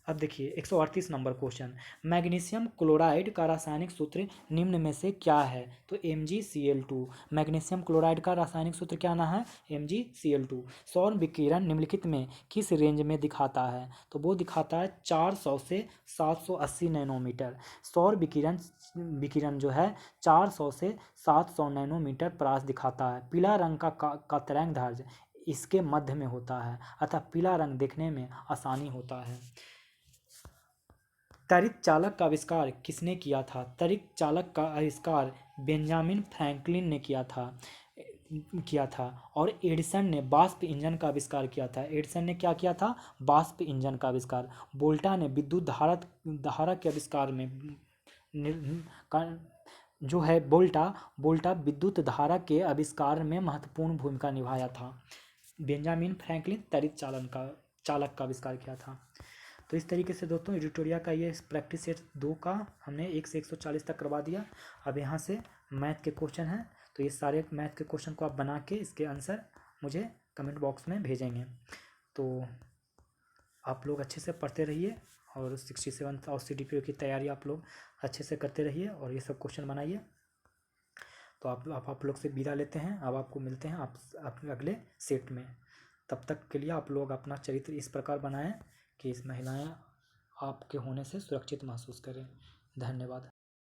अब देखिए 138 नंबर क्वेश्चन। मैग्नीशियम क्लोराइड का रासायनिक सूत्र निम्न में से क्या है, तो MgCl2। मैग्नीशियम क्लोराइड का रासायनिक सूत्र क्या ना है, MgCl2। सौर विकिरण निम्नलिखित में किस रेंज में दिखाता है, तो वो दिखाता है 400 से 780 नैनोमीटर। सौर विकिरण जो है 400 से 700 नैनोमीटर प्रकाश दिखाता है। पीला रंग का तरंग दैर्ध्य इसके मध्य में होता है, अतः पीला रंग देखने में आसानी होता है। त्वरित चालक का आविष्कार किसने किया था, त्वरित चालक का आविष्कार बेंजामिन फ्रैंकलिन ने किया था। और एडिसन ने वाष्प इंजन का आविष्कार किया था। एडिसन ने क्या किया था, वाष्प इंजन का आविष्कार। वोल्टा ने विद्युत धारा के आविष्कार में जो है वोल्टा विद्युत धारा के आविष्कार में महत्वपूर्ण भूमिका निभाया था। बेंजामिन फ्रैंकलिन त्वरित चालक का आविष्कार किया था। तो इस तरीके से दोस्तों एडिटोरिया का ये प्रैक्टिस सेट 2 का हमने 1 से 140 तक करवा दिया। अब यहाँ से मैथ के क्वेश्चन हैं, तो ये सारे मैथ के क्वेश्चन को आप बना के इसके आंसर मुझे कमेंट बॉक्स में भेजेंगे। तो आप लोग अच्छे से पढ़ते रहिए और 67 और CDPO की तैयारी आप लोग अच्छे से करते रहिए और ये सब क्वेश्चन बनाइए। तो आप लोग से विदा लेते हैं। अब आपको मिलते हैं आप अगले सेट में। तब तक के लिए आप लोग अपना चरित्र इस प्रकार बनाएं कि इस महिलाएं आपके होने से सुरक्षित महसूस करें। धन्यवाद।